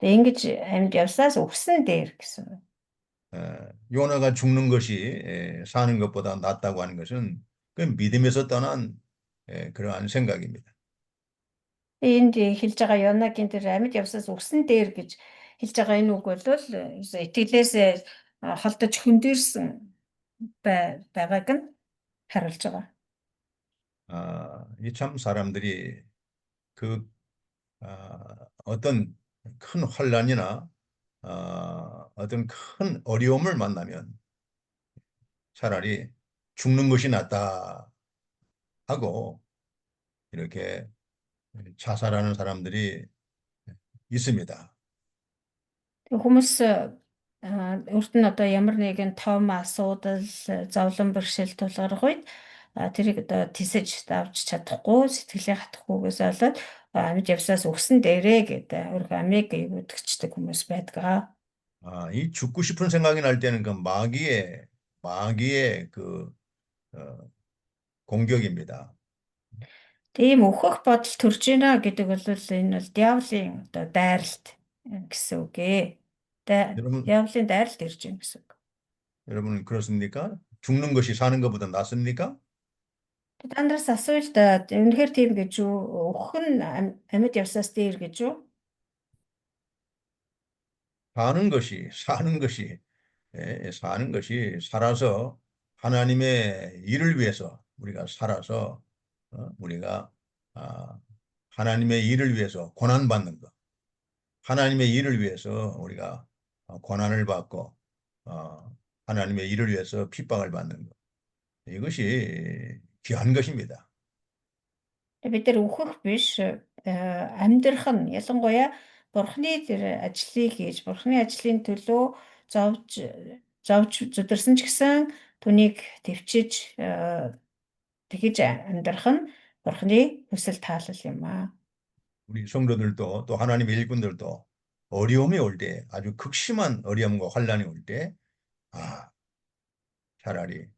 Тэгээд ингэж амьд явсаас өгсөн дээр гэсэн. 요나가 죽는 것이 사는 것보다 낫다고 하는 것은 그 믿음에서 떠난 그러한 생각입니다. Энд хэлж байгаа Йонагийн тэр амьд явсаас өгсөн дээр гэж хэлж байгаа энэ үг бол итгэлээс холдож хөндөрсөн байгааг нь харуулж байгаа. 이 참 사람들이 그 어떤 큰 혼란이나 어떤 큰 어려움을 만나면 차라리 죽는 것이 낫다 하고 이렇게 자살하는 사람들이 있습니다. Хүмүүс өөрт нь одоо ямар нэгэн том асуудал, зовлон бэрхшээл тулгарх үед тэрийг одоо тисэж давж чадахгүй, сэтгэлээ хатахгүйгээс болоод амьд явсаас өгсөн дээрээ гэдэг өөрийнхөө амийг үүдгчдэг хүмүүс байдаг. 이 죽고 싶은 생각이 날 때는 그 마귀의 그 공격입니다. Тийм өөхөх бодол төрж гинэ гэдэг бол энэ бол диаволын одоо дайралт гэсэн үг ээ. 여러분, Диаволын дайралт ирж байна гэсэн үг. 여러분은 그렇습니까? 죽는 것이 사는 것보다 낫습니까? Та нараас асууя л да. Үнэхээр тийм гэж үү? Өөх нь амьд явсаас дээр гэж үү? 사는 것이 살아서 하나님의 일을 위해서 우리가 살아서 우리가 아, 하나님의 일을 위해서 고난받는 것, 하나님의 일을 위해서 우리가 고난을 받고 하나님의 일을 위해서 핍박을 받는 것, 이것이 귀한 것입니다. Бид нар өөхөх биш амьдрах нь ялангуяа бурхны тэр ажлыг хийж бурхны ажлын төлөө зовж зовж зүдэрсэн ч гэсэн түүнийг төвчиж тэгж амьдрах нь бурхны хүсэл таалал юм аа. 우리 성도들도 또 하나님의 일꾼들도 어려움이 올 때, 아주 극심한 어려움과 환란이 올 때, 아, 차라리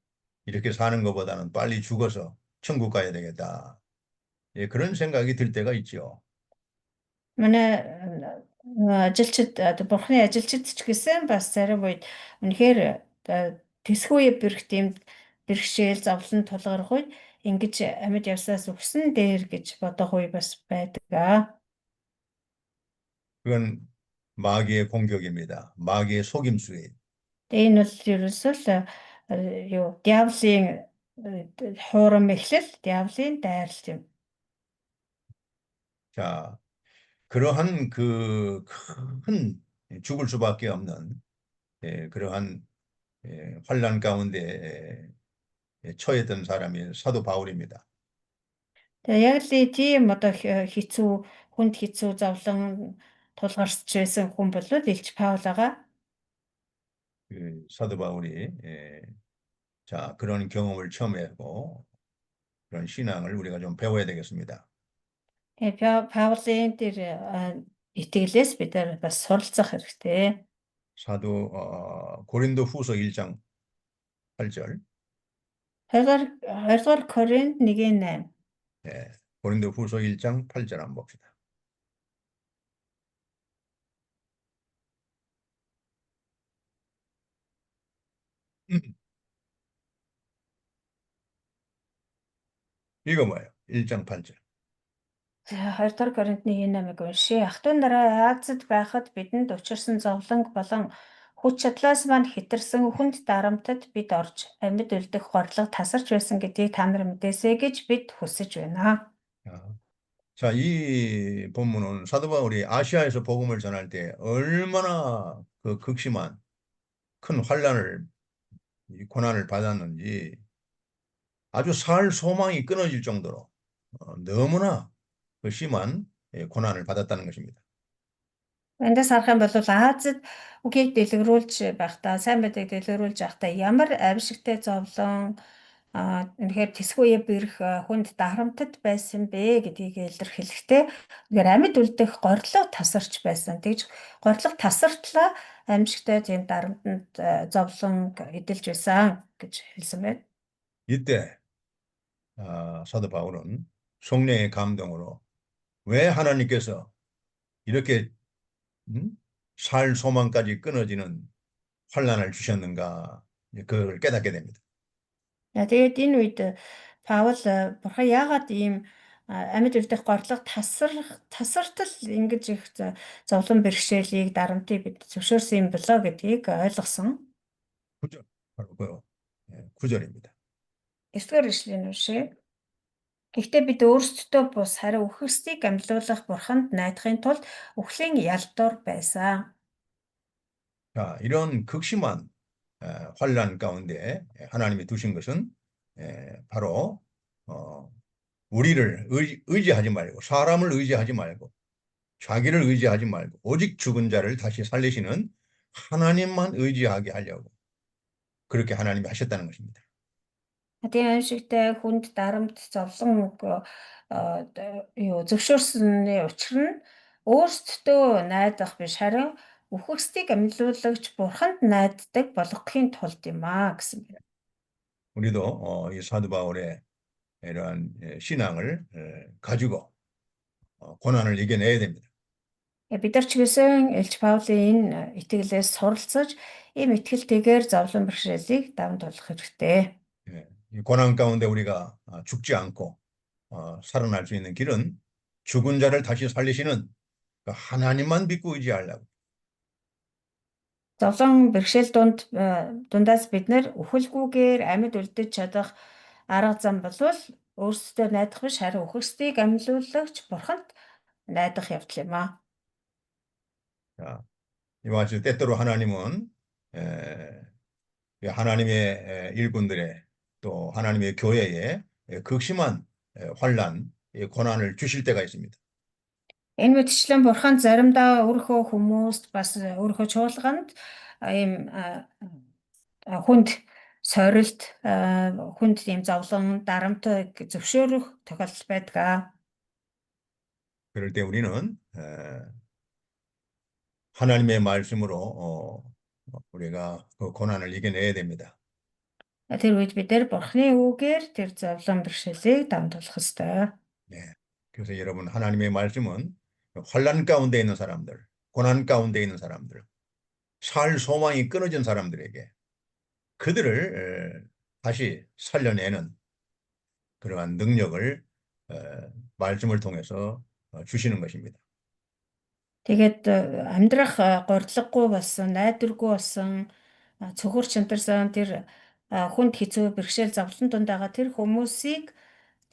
이렇게 사는 것보다는 빨리 죽어서 천국 가야 되겠다. 예, 그런 생각이 들 때가 있죠. Манай ажилчид бурхны ажилчид ч гэсэн бас зарим үед үнэхээр тэсхүүе бэрхшээл зовлон тулгарх үед ингэж амьд явсаас өгсөн дээр гэж бодох үе бас байдаг аа. 그건 마귀의 공격입니다. 마귀의 속임수예요. Тэгээ энэ бол ерөөсөө л юу диавлын хуурам эхлэл, диавлын дайралт юм. 자, 그러한 그 큰 죽을 수밖에 없는 그러한 환란 가운데 처했던 사람이 사도 바울입니다. Тэгээ яг л тийм одоо хэцүү хүнд хэцүү зовлон тулгарч байсан хүн бол Илч Паул байгаа. 그 사도 바울이 자, 그런 경험을 처음 했고 그런 신앙을 우리가 좀 배워야 되겠습니다. Тэгээ Паулын тэр итгэлээс бид нар бас суралцах хэрэгтэй. 사도 고린도 후서 1장 8절. 2-р Коринт 1:8. 예, 고린도 후서 1장 8절 한번 봅시다. 이거 뭐예요? 1장 8절. За 2-р Коринт 1:8-ыг уншия. Ахтун дараа Азид байхад бидэнд учирсан зовлонг болон хүч чадлаас мань хэтэрсэн хүнд дарамтад бид орж амьд үлдэх горлого тасарч байсан гэдгийг та нар мэдээсэй гэж бид хүсэж байна. 자, 이 본문은 사도 바울이 아시아에서 복음을 전할 때 얼마나 그 극심한 큰 환란을 고난을 받았는지 아주 살 소망이 끊어질 정도로 너무나 그 심한 고난을 받았다는 것입니다. Эндээс харах юм бол Азид үгийг дэлгэрүүлж байхдаа, сайн байдлыг дэлгэрүүлж байхдаа ямар авшигтай зовлон үнэхээр тэсгүүе бэрх хүнд дарамтад байсан бэ гэдгийг илэрхийлэхдээ үнэхээр амьд үлдэх горлоо тасарч байсан. Тэгж горлого тасартлаа амьжигтай тийм дарамтанд зовлон эдэлж байсан гэж хэлсэн байна. 이때 사도 바울은 성령의 감동으로 왜 하나님께서 이렇게 살 소망까지 끊어지는 환란을 주셨는가 그걸 깨닫게 됩니다. Тэгээд энэ үед Паул бурхан яагаад ийм амьд үлдэх горлого тасартал ингэж их зовлон бэрхшээлийг дарамтыг бид зөвшөөрсөн юм болоо гэдгийг ойлгосон. 9절 바로 그 9절입니다. 9-р эшлэлийн уншия. Гэхдээ бид өөрсдөө бус харин үхэгсдийг амьлуулах бурханд найдахын тулд үхлийн ялдуур байсан. 자, 이런 극심한 환란 가운데 하나님이 두신 것은 바로 우리를 의지하지 말고 사람을 의지하지 말고 자기를 의지하지 말고 오직 죽은 자를 다시 살리시는 하나님만 의지하게 하려고 그렇게 하나님이 하셨다는 것입니다. Тийм амьжигтай хүнд дарамт зовлон юу зөвшөөрсөний учир нь өөрсдөө найдах биш харин үхэгсдийг амьлуулагч бурханд найддаг болгохын тулд юм аа гэсэн байна. 우리도 이 사도 바울의 이러한 신앙을 가지고 고난을 이겨내야 됩니다. Бид нар ч гэсэн Элч Паулийн энэ итгэлээс суралцаж ийм итгэлтэйгээр зовлон бэрхшээлийг даван туулах хэрэгтэй. 예, 이 고난 가운데 우리가 죽지 않고 살아날 수 있는 길은 죽은 자를 다시 살리시는 그 하나님만 믿고 의지하려고. Зовлон бэрхшээл дундаас бид нэр үхэлгүйгээр амьд үлдэж чадах арга зам болвол өөрсдөө найдах биш харин үхэгсдийг амьлуулагч бурханд найдах явдал юм аа. 자, 이와 같이 때때로 하나님은 하나님의 일꾼들의 또 하나님의 교회에 극심한 환란, 고난을 주실 때가 있습니다. Энэ мэтчлэн бурхан заримдаа өөрийнхөө хүмүүст бас өөрийнхөө чуулганд ийм хүнд сорилт хүнд ийм зовлон дарамтыг зөвшөөрөх тохиолдол байдаг. 그럴 때 우리는 하나님의 말씀으로 우리가 그 고난을 이겨내야 됩니다. Тэр үед бид нэр бурхны үгээр тэр зовлон бэрхшээлийг даван туулах ёстой. 네. 그래서 여러분 하나님의 말씀은 환란 가운데 있는 사람들, 고난 가운데 있는 사람들, 살 소망이 끊어진 사람들에게 그들을 다시 살려내는 그러한 능력을 말씀을 통해서 주시는 것입니다. Тэгээд амьдрах гордлогогүй болсон, найдваргүй болсон, цөхөр чандарсан тэр хүнд хэцүү бэрхшээл зовлон донд байгаа тэр хүмүүсийг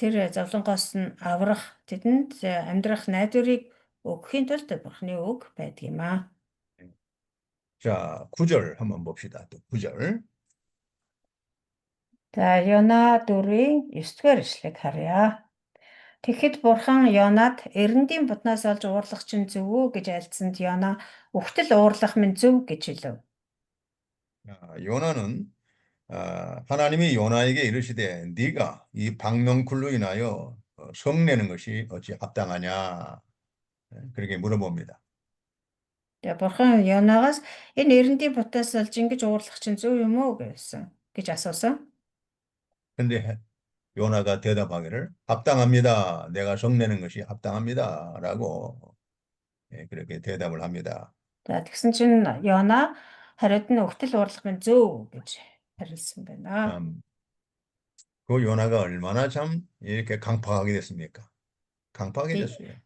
тэр зовлонгоос нь аврах, тэдэнд амьдрах найдварыг өгөхийн тулд бурхны үг байдаг юм аа. 자, 9절 한번 봅시다. 또 9절. За Йона 4-ийн 9-р эшлэгийг харъя. Тэгэхэд бурхан Йонад эрдэндийн бутнаас олж уурлах чинь зөв үү гэж альцсанд Йона үхтэл уурлах минь зөв гэж хэлв. 요나는 하나님이 요나에게 이르시되 네가 이 박넝쿨로 인하여 성내는 것이 어찌 합당하냐 그렇게 물어봅니다. Тэгээ бурхан Йонагаас энэ эрдэндийн бутнаас олж ингэж уурлах чинь зөв юм уу гэж асуусан. 근데 요나가 대답하기를 합당합니다. 내가 성내는 것이 합당합니다라고 그렇게 대답을 합니다. За тэгсэн чинь Йона хариуд нь үхтэл уурлах минь зөв гэж харилсан байна. 그 요나가 얼마나 참 이렇게 강팍하게 됐습니까? 강팍하게 됐어요.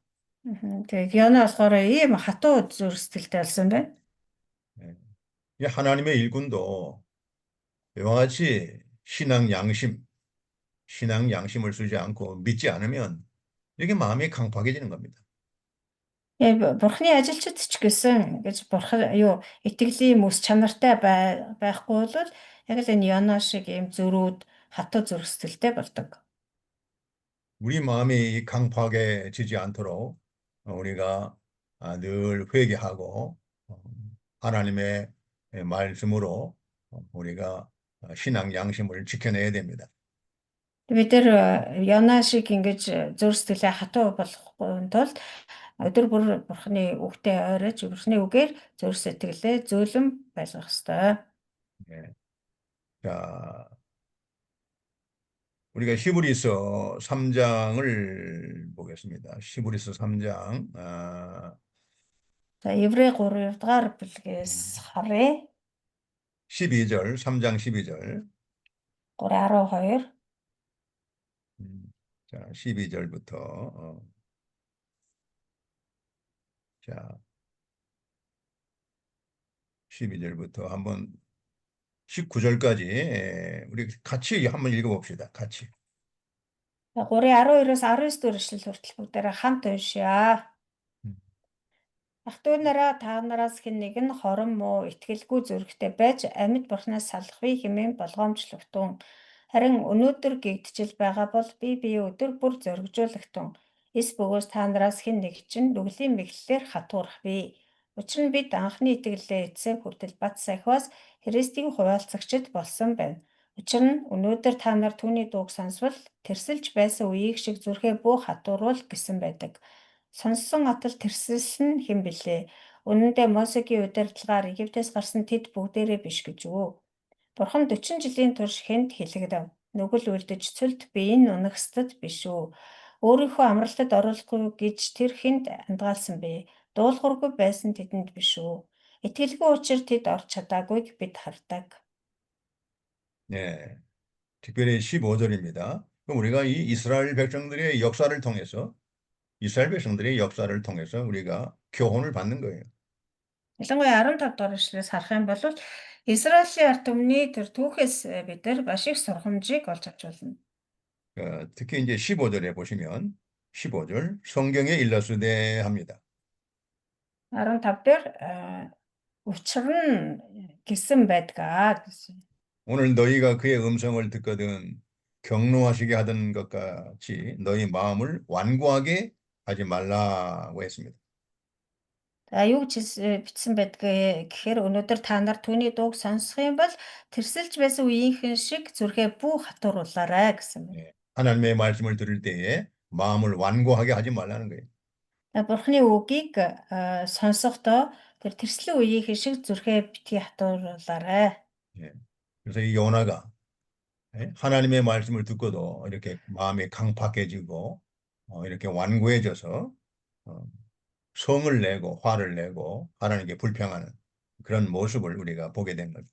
Тэгээ Йона болохоор ийм хатуу зүрх сэтгэлтэй болсон байна. 이 하나님의 일꾼도 이와 같이 신앙 양심을 쓰지 않고 믿지 않으면 이렇게 마음이 강팍해지는 겁니다. Бурхны ажилчид ч гэсэн гэж бурхан итгэлийн мэс чанартай байхгүй бол яг л энэ Йона шиг ийм зөрүүд хатуу зүрх сэтгэлтэй болдог. 우리 마음이 강팍해지지 않도록 우리가 늘 회개하고 하나님의 말씀으로 우리가 신앙 양심을 지켜내야 됩니다. Бид нар Йона шиг ингэж зүрх сэтгэлээ хатуу болохын тулд өдөр бүр бурхны үгтэй ойрож бурхны үгээр зүрх сэтгэлээ зөөлөн байлгах ёстой. 네. 자, 우리가 히브리서 3장을 보겠습니다. 히브리서 3장. За Еврей 3 дугаар бүлгээс харъя. 12절, 3장 12절. 3:12. 자, 12절부터. 자, 12절부터 한번 19절까지 우리 같이 한번 읽어봅시다. 같이. 3:12-оос 19 дэх эшлэл хүртэл бүгдээрээ хамт уншъя. Ах トゥ нараа та нараас хэн нэг нь хорон муу итгэлгүй зүрхтэй байж амьд бурхнаас салахыг хэмээн болгоомжлогтун. Харин өнөөдөр гэгдчил байгаа бол би өдөр бүр зоригжуулагтун. Эс бөгөөс та нараас хэн нэг чинь нүглийн мэглэлээр хатуурах бий. Учир нь бид анхны итгэлээ эцсийн хүртэл бат сахиас Христийн хуваалцагчид болсон байна. Учир нь өнөөдөр та нар түүний дууг сонсвол тэрсэлж байсан үеийг шиг зүрхээ бүү хатууруул гэсэн байдаг. Сонссон атал тэрсэлсэн хэн билээ? Үнэн дээр Мосегийн удирдлагаар Египтээс гарсан тэд бүгдээрээ биш гэж үү? Бурхан 40 жилийн турш хэнд хэлэгдэв. Нүгэл үлдэж цөлд биеийн унагсдад биш үү? Өөрийнхөө амралтад оруулахгүй гэж тэр хэнд андгаалсан бэ? Дуулуургүй байсан тэдэнд биш үү? Итгэлгүй учир тэд орж чадаагүйг бид хардаг. 네, 특별히 15절입니다. 그럼 우리가 이 이스라엘 백성들의 역사를 통해서 이스라엘 백성들의 역사를 통해서 우리가 교훈을 받는 거예요. Ялангуяа 15 дугаар эшлэлээс харах юм бол Израилийн ард түмний тэр түүхээс бид нар маш их сургамжийг олж авч болно. 특히 이제 15절에 보시면 15절 성경에 일러스되 합니다. 15 дээр учир нь гэсэн байдгаа гэсэн. 오늘 너희가 그의 음성을 듣거든 경노하시게 하던 것 같이 너희 마음을 완고하게 하지 말라고 했습니다. За юу гэж бичсэн байдгээ гэхээр өнөөдөр та нар түүний дууг сонсох юм бол тэрсэлж байсан үеийнхэн шиг зүрхээ бүү хатууруулаарай гэсэн байна. 하나님의 말씀을 들을 때에 마음을 완고하게 하지 말라는 거예요. Бурхны үгийг сонсохдоо тэр тэрслэн үеийнхэн шиг зүрхээ битгий хатууруулаарай. 예. 그래서 이 요나가 하나님의 말씀을 듣고도 이렇게 마음이 강팍해지고 이렇게 완고해져서 성을 내고 화를 내고 하나님께 불평하는 그런 모습을 우리가 보게 된 거죠.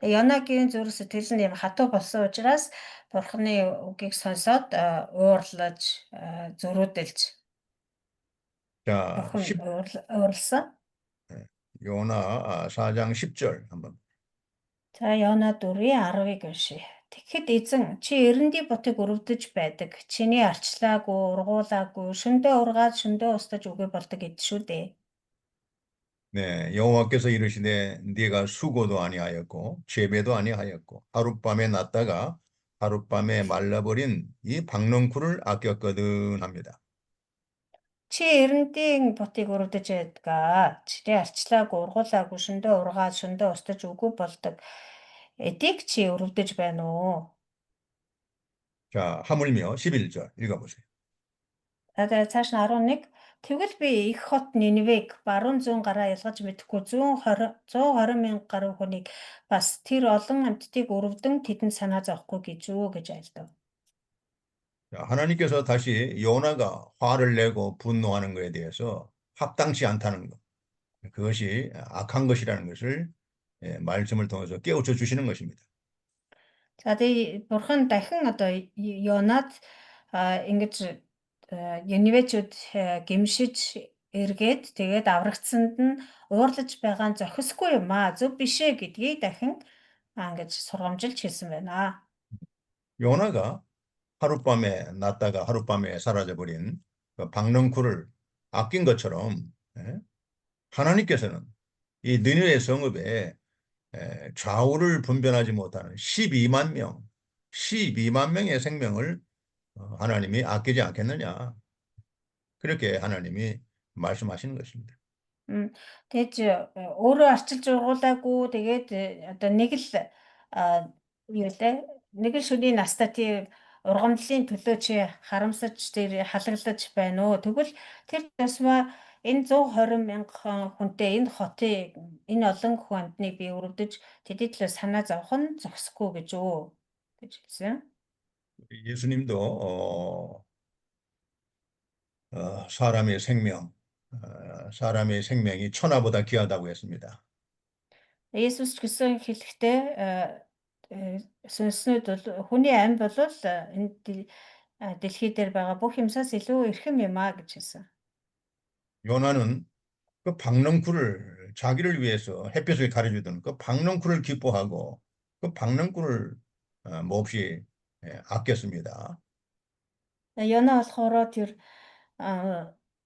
Янагийн зүрх сэтгэл нь юм хатуу болсон учраас Бурхны үгийг сонсоод уурлаж зөрүүдэлж 자, Бурхан уурлсан. 요나 4장 10절 한번. За Йона 4:10-ыг уншъя. Тэгэхэд эзэн чи эрэндий бутыг өрөвдөж байдаг. Чиний арчлаагүй, ургуулаагүй, шөндөө ургаад шөндөө устж үгүй болдог гэд шүү дээ. 네, 여호와께서 이르시되 네가 수고도 아니하였고 재배도 아니하였고 하룻밤에 났다가 하룻밤에 말라버린 이 박넝쿨을 아꼈거든 합니다. Чи эрэндийн бутыг өрөвдөж байдгаа. Чиний арчлаагүй, ургуулаагүй, шөндөө ургаад шөндөө устж үгүй болдог. Эдийг чи өрөвдөж байна уу? 자, 하물며 11절 읽어보세요. За цааш нь 11. Тэгвэл би их хот Ниневег баруун зүүн гараа ялгаж мэдэхгүй 120 мянга гаруй хүнийг бас тэр олон амьтдыг өрөвдөн тэдэнд санаа зовхгүй гэж үү гэж айлдав. 자, 하나님께서 다시 요나가 화를 내고 분노하는 것에 대해서 합당치 않다는 것, 그것이 악한 것이라는 것을 말씀을 통해서 깨우쳐 주시는 것입니다. За тэгээ бурхан дахин одоо Йонад ингэж Ниневечүүд гимшиж эргээд тэгээд аврагдсанд нь уурлаж байгаа нь зохисгүй юм аа. Зөв биш ээ гэдгийг дахин ингэж сургамжилж хэлсэн байна. 요나가 하룻밤에 났다가 하룻밤에 사라져버린 그 박넝쿨을 아낀 것처럼 하나님께서는 이 느느웨 성읍에 좌우를 분별하지 못하는 12만 명의 생명을 하나님이 아끼지 않겠느냐. 그렇게 하나님이 말씀하시는 것입니다. Тэгэж өөрөө арчилж ургуулаагүй тэгээд одоо нэг л юу лээ нэг л шөнийн настаа тийм ургамлын төлөө чи харамсаж тэр халаглаж байна уу? Тэгвэл тэр тусмаа энэ 120 мянган хүнтэй энэ хотын энэ олон хүн амтныг би өрөвдөж тэдэд л санаа зовох нь зохисгүй гэж үү гэж хэлсэн. 예수님도 사람의 생명이 천하보다 귀하다고 했습니다. Есүс ч гэсэн хэлэхдээ сүнснүүд бол хүний амьд бол энэ дэлхий дээр байгаа бүх юмсаас илүү эрхэм юм аа гэж хэлсэн. 요나는 그 박넝쿨을 자기를 위해서 햇볕을 가려주던 그 박넝쿨을 기뻐하고 그 박넝쿨을 몹시 아꼈습니다. Йона болохоор тэр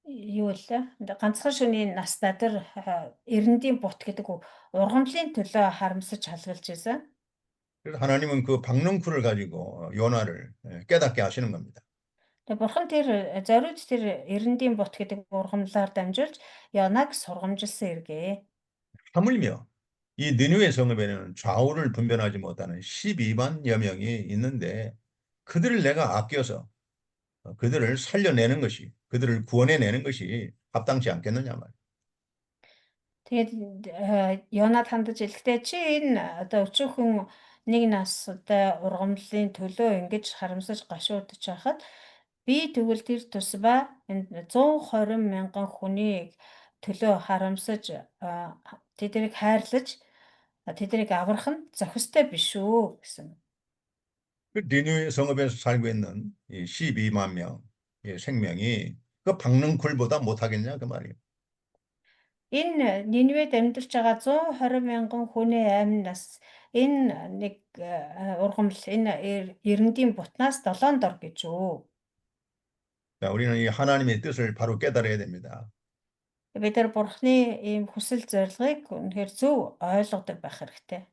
юу лээ ганцхан шөнийн настаа тэр эрэндийн бут гэдэг ургамлын төлөө харамсаж халгалж байсан. 그래서 하나님은 그 박넝쿨을 가지고 요나를 깨닫게 하시는 겁니다. Тэгээ бурхан тэр зориуд тэр эрэндийн бут гэдэг ургамлаар дамжуулж Йонаг сургамжилсан эргээ. 하물며 이 느느웨 성읍에는 좌우를 분별하지 못하는 12만여 명이 있는데 그들을 내가 아껴서 그들을 살려내는 것이 그들을 구원해내는 것이 합당치 않겠느냐 말이에요. Тэгээд Йонад хандаж хэлэхдээ чи энэ одоо өчүүхэн нэг настай ургамлын төлөө ингэж харамсаж гашуудж байхад Би тэгвэл тэр тусмаа энэ 120 мянган хүнийг төлөө харамсаж тэднийг хайрлаж тэднийг аврах нь зохистой биш үү гэсэн. 그 니누의 성읍에서 살고 있는 이 12만 명의 생명이 그 박능쿨보다 못하겠냐 그 말이에요. Энэ Нинвед амьдарч байгаа 120 мянган хүний амнаас энэ нэг ургамал энэ эрендийн бутнаас 7 дор гэж үү. 자, 우리는 이 하나님의 뜻을 바로 깨달아야 됩니다. Бид нар Бурхны ийм хүсэл зорилгыг үнэхээр зөв ойлгодог байх хэрэгтэй.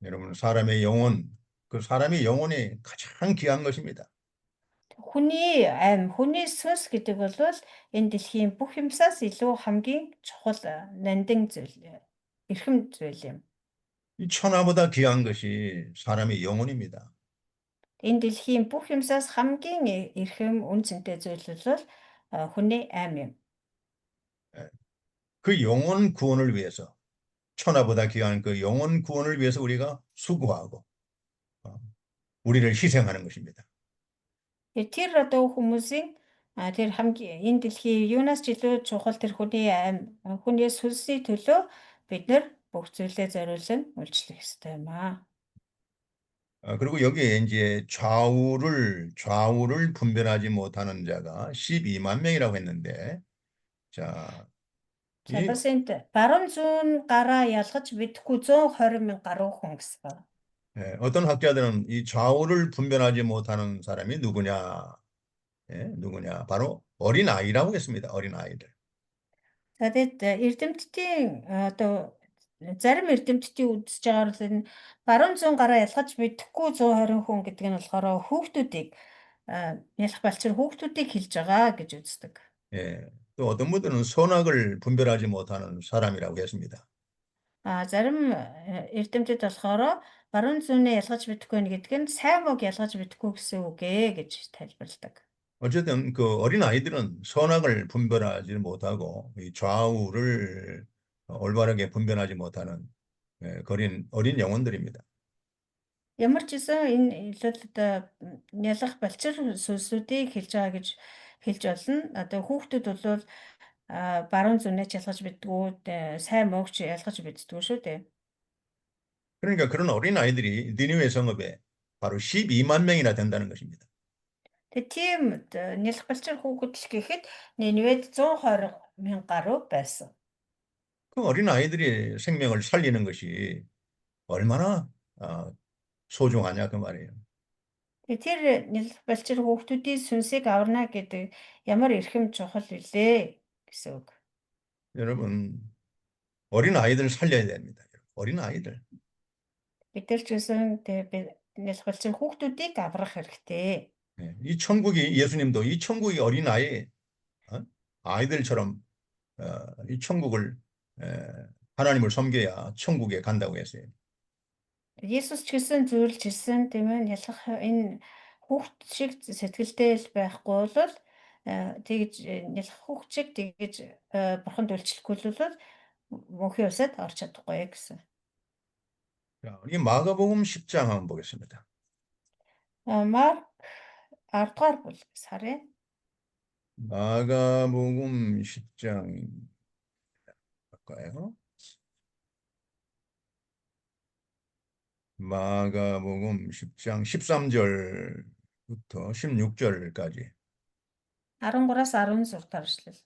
여러분, 사람의 영혼, 그 사람의 영혼이 가장 귀한 것입니다. Хүний ам, хүний сүнс гэдэг бол энэ дэлхийн бүх юмсаас илүү хамгийн чухал нандин зүйл, эрхэм зүйл юм. 이 천하보다 귀한 것이 사람의 영혼입니다. Энэ дэлхийн бүх юмсаас хамгийн эрхэм үн цэнтэй зүйл бол хүний ам юм. 그 영혼 구원을 위해서 천하보다 귀한 그 영혼 구원을 위해서 우리가 수고하고 우리를 희생하는 것입니다. Тэр одоо хүмүүсийн тэр хамгийн энэ дэлхийн юунаас ч илүү чухал тэр хүний ам, хүний сүнсийн төлөө бид нар бүх зүйлээ зориулан үйлчлэх ёстой юм аа. 그리고 여기에 이제 좌우를 분별하지 못하는 자가 12만 명이라고 했는데, 자, За бас энд баруун зүүн гараа ялгаж мэдэхгүй 120 мянга гаруй хүн гэсэн байна. 어떤 학자들은 이 좌우를 분별하지 못하는 사람이 누구냐? 누구냐? 바로 어린 아이라고 했습니다. 어린 아이들. За тэгэд эрдэмтдийн одоо зарим эрдэмтдийн үзэж байгаагаар л энэ баруун зүүн гараа ялгаж мэдэхгүй 120 хүн гэдэг нь болохоор хүүхдүүдийг ялах балчир хүүхдүүдийг хэлж байгаа гэж үздэг. 예. 또 어떤 분들은 선악을 분별하지 못하는 사람이라고 했습니다. Зарим эрдэмтэд болохоор баруун зүүнээ ялгаж мэдэхгүй байна гэдэг нь сайн мог ялгаж мэдэхгүй гэсэн үг гэж тайлбарладаг. 어쨌든 그 어린 아이들은 선악을 분별하지 못하고 이 좌우를 올바르게 분별하지 못하는 어린 영혼들입니다. Ямар ч гэсэн энэ хэлэлд ялах балчир сүнсүүдийг хэлж байгаа гэж хэлж болно. Одоо хүүхдүүд бол баруун зүүнээ ч ялгаж мэддэггүй, сайн муугч ялгаж мэддэггүй шүү дээ. 그러니까 그런 어린 아이들이 니느웨 성읍에 바로 12만 명이나 된다는 것입니다. Тэгээ тийм ялах балчир хүүхэд л гэхэд Нинвед 120 мянга гаруй байсан. 그 어린 아이들이 생명을 살리는 것이 얼마나 소중하냐 그 말이에요. Тэгээ тэр ялах балчир хүүхдүүдийн сүнсийг аварна гэдэг ямар эрхэм чухал вүлээ гэсэн үг. 여러분 어린 아이들 살려야 됩니다. 어린 아이들. Бид нар ч гэсэн ялах балчир хүүхдүүдийг аврах хэрэгтэй. 이 천국이 예수님도 이 천국이 어린 아이들처럼 이 천국을 하나님을 섬겨야 천국에 간다고 했어요. Есүс ч гэсэн зөвлөж ирсэн тийм ээ ялах энэ хүүхд шиг сэтгэлтэй л байхгүй бол тэгж ялах хүүхд шиг тэгж бурханд үйлчлэхгүй бол мөнхийн усад орч чадахгүй гэсэн. 자, 우리 마가복음 10장 한번 보겠습니다. Марк 10 дугаар бүлэг сарын 마가복음 10장 할까요? 마가복음 10장 13절부터 16절까지 13-аас 16 дахь эшлэл.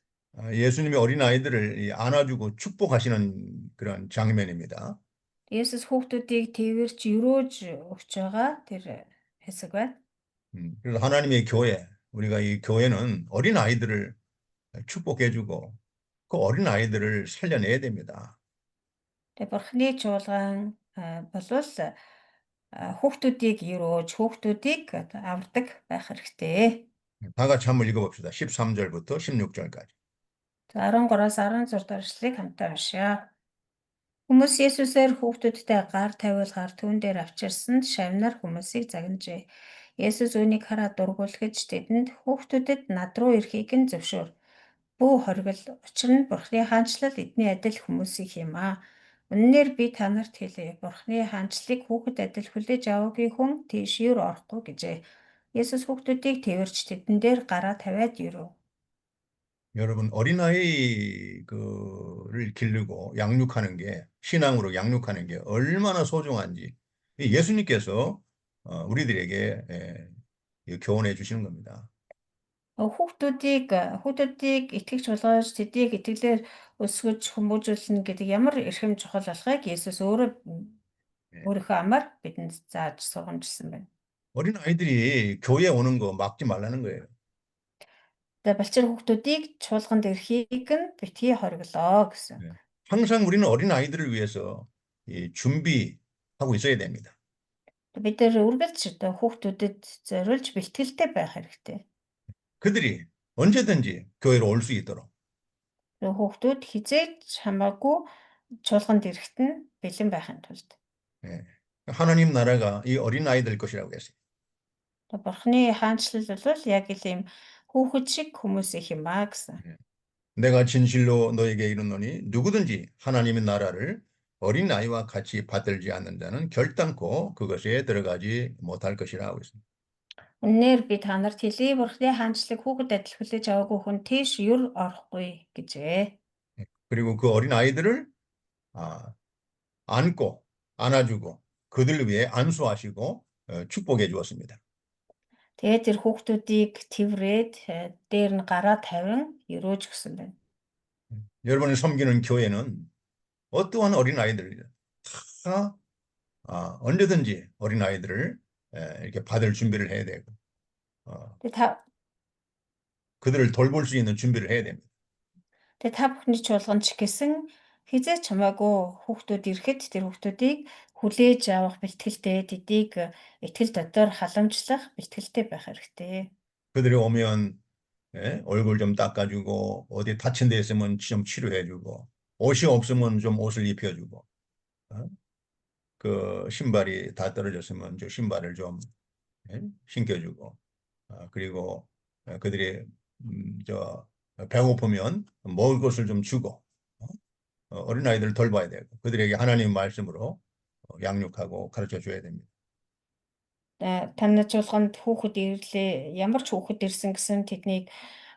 예수님이 어린 아이들을 안아주고 축복하시는 그런 장면입니다. Есүс хүүхдүүдийг тэрвэрч өрөөж өгч байгаа тэр хэсэг байна. 그래서 하나님의 교회, 우리가 이 교회는 어린 아이들을 축복해주고 그 어린 아이들을 살려내야 됩니다. Тэгээ бурхны чуулган болвол хүүхдүүдийг өрөөж хүүхдүүдийг авардаг байх хэрэгтэй. 다 같이 한번 읽어봅시다. 13절부터 16절까지. 13-аас 16 дахь эшлэлийг хамтдаа уншъя. Хүмүүс Есүсээр хүүхдүүдтэй гар тавиулгаар түүн дээр авчирсанд шавнар хүмүүсийг загнажээ. Есүс үүнийг хараад дургуулгаж тэдэнд хүүхдүүдэд над руу ирэхийг нь зөвшөөр. Бүү хоригл, учир нь Бурхны хаанчлал эдний адил хүмүүсийнх юм аа. Үнэнээр би та нарт хэлье. Бурхны хаанчлалыг хүүхэд адил хүлээж аваагүй хүн тийш юу орохгүй гэжээ. Есүс хүүхдүүдийг тэрвэрч тэдэн дээр гараа тавиад ирэв. 여러분, 어린아이 그를 기르고 양육하는 게, 신앙으로 양육하는 게 얼마나 소중한지 이 예수님께서 우리들에게 교훈해 주시는 겁니다. Хүүхдүүдийг итгэж болгож тэдийг итгэлээр өсгөж хүмүүжүүлнэ гэдэг ямар эрхэм чухал болохыг Есүс 예. өөрийнхөө амаар бидэнд зааж сургамжсан байна. 어린아이들이 교회에 오는 거 막지 말라는 거예요. За балчир хүүхдүүдийг чуулганд ирэхийг нь битгий хориглоо гэсэн. 예. 항상 우리는 어린아이들을 위해서 준비하고 있어야 됩니다. Бид нэр үргэлж хүүхдүүдэд зориулж бэлтгэлтэй байх хэрэгтэй. 그들이 언제든지 교회로 올 수 있도록. Хүүхдүүд хизээж хамаагүй чуулганд ирэхэд нь бэлэн байхын тулд. 예. 하나님 나라가 이 어린아이들 것이라고 했어요. Бурхны хаанчлал бол яг л ийм хүүхэд шиг хүмүүс их юм аа гэсэн. 내가 진실로 너에게 이르노니 누구든지 하나님의 나라를 어린아이와 같이 받들지 않는 자는 결단코 그것에 들어가지 못할 것이라고 했습니다. Үнээр би та нарт хэлье, Бурхны хаанчлалыг хүүхэд адил хүлээж аваагүй хүн тийш юр орохгүй гэжээ. 그리고 그 어린아이들을 안고 안아주고 그들 위해 안수하시고 축복해 주었습니다. Тэгээд тэр хүүхдүүдийг тэврээд дээр нь гараа тавин өрөөж гсэн байна. 여러분이 섬기는 교회는 어떠한 어린아이들 다 언제든지 어린아이들을 이렇게 받을 준비를 해야 되고 Тэгээд та 그들을 돌볼 수 있는 준비를 해야 됩니다. тэгээд та бүхний чуулганд ч гэсэн хизээч хамаагүй хүүхдүүд ирэхэд тэр хүүхдүүдийг хүлээж авах бэлтгэлтэй, тэдийг итгэл дотор халамжлах бэлтгэлтэй байх хэрэгтэй. 그들이 오면 얼굴 좀 닦아주고 어디 다친 데 있으면 좀 치료해주고 옷이 없으면 좀 옷을 입혀주고 그 신발이 다 떨어졌으면 저 신발을 좀 신겨주고 그리고 그들이 저 배고프면 먹을 것을 좀 주고 어린아이들을 돌봐야 되고 그들에게 하나님 말씀으로 양육하고 가르쳐 줘야 됩니다. Танай чуулганд хүүхэд ирлээ. Ямар ч хүүхэд ирсэн гэсэн тэднийг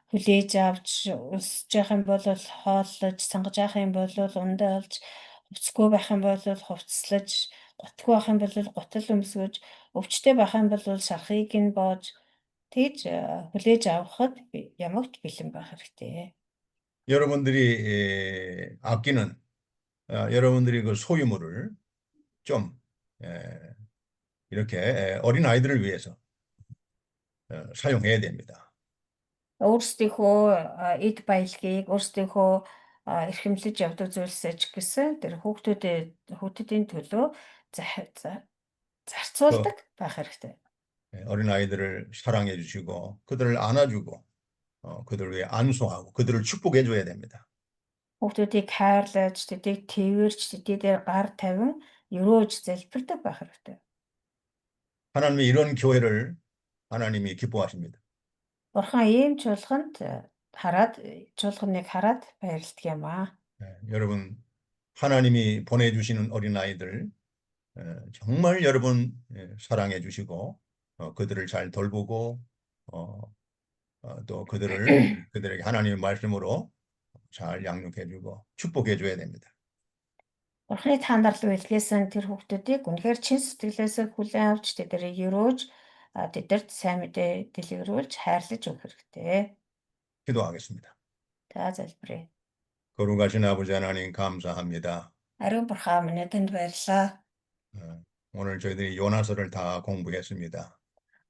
хүлээж авч өсөж явах юм бол хооллож, сангаж явах юм бол ундаалж, хувцсгүй байх юм бол хувцаслаж, гутгүй байх юм бол гутал өмсгөж, өвчтэй байх юм бол шарахыг нь боож тэгж хүлээж авахд ямагт бэлэн байх хэрэгтэй. 여러분들이 아끼는 여러분들이 그 소유물을 좀 이렇게 어린아이들을 위해서 사용해야 됩니다. Өөрсдийнхөө эд баялагийг өөрсдийнхөө эрхэмлэж явдаг зүйлсээ ч гэсэн тэр хүүхдүүдийн төлөө 그 зарцуулдаг байх хэрэгтэй. 어린아이들을 사랑해 주시고 그들을 안아주고 그들을 위해 안수하고 그들을 축복해 줘야 됩니다. Хүүхдүүдийг хайрлаж, тэдийг тэрвэрч, тэдгээр гар тавин өрөөж залбирдаг байх хэрэгтэй. 하나님의 이런 교회를 하나님이 기뻐하십니다. Бурхан ийм чуулганыг хараад баярлдаг юм аа. 여러분 하나님이 보내주시는 어린아이들 정말 여러분 사랑해 주시고 그들을 잘 돌보고 또 그들에게 하나님의 말씀으로 잘 양육해 주고 축복해 줘야 됩니다. Бурханы таандарлал үйлгээсэн тэр хүүхдүүдийг үнэхээр чин сэтгэлээсээ хүлээн авч тэднийг өрөөж тэдэрт сайн мэдээ дэлгэрүүлж хайрлаж өгөх хэрэгтэй. 기도하겠습니다. За залбирая. 거룩하신 아버지 하나님 감사합니다. Ариун бурхан минь танд баярлалаа. 오늘 저희들이 요나서를 다 공부했습니다.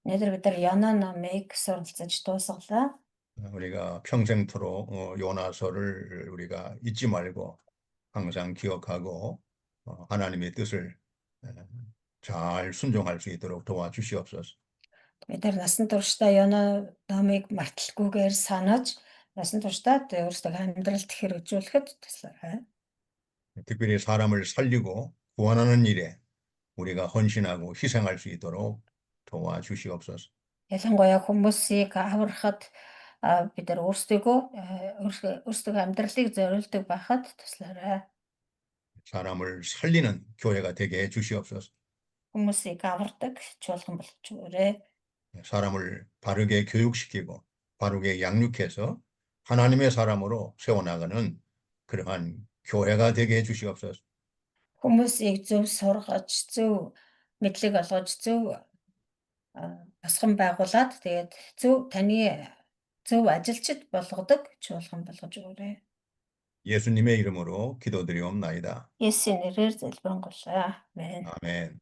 Өнөөдөр бид нар Йона номыг суралцаж дуусгалаа. 우리가 평생토록 요나서를 우리가 잊지 말고 항상 기억하고 하나님의 뜻을 잘 순종할 수 있도록 도와주시옵소서. Бид нар насан туршдаа Йона номыг марталгүйгээр санаж, насан туршдаа өөрсдөө амьдралд хэрэгжүүлэхэд туслаарай. 특별히 사람을 살리고 구원하는 일에 우리가 헌신하고 희생할 수 있도록 도와주시옵소서. Ялангуяа хүмүүсийг аврахад бид нар өөрсдөө амьдралыг зориулдаг байхад туслаарай. 사람을 살리는 교회가 되게 해 주시옵소서. Хүмүүсийг авардаг чуулган болгож өгөөрэй. 사람을 바르게 교육시키고 바르게 양육해서 하나님의 사람으로 세워나가는 그러한 교회가 되게 해주시옵소서. Хүмүүсийг зөв сургаж, зөв мэдлэг олгож, зөв босгон байгуулад тэгээд таны зөв ажилчид болгодог чуулган болгож өгөөрэй. 예수님의 이름으로 기도드리옵나이다. Есүсийн нэрээр залбирanгуйлаа. Амен. 아멘.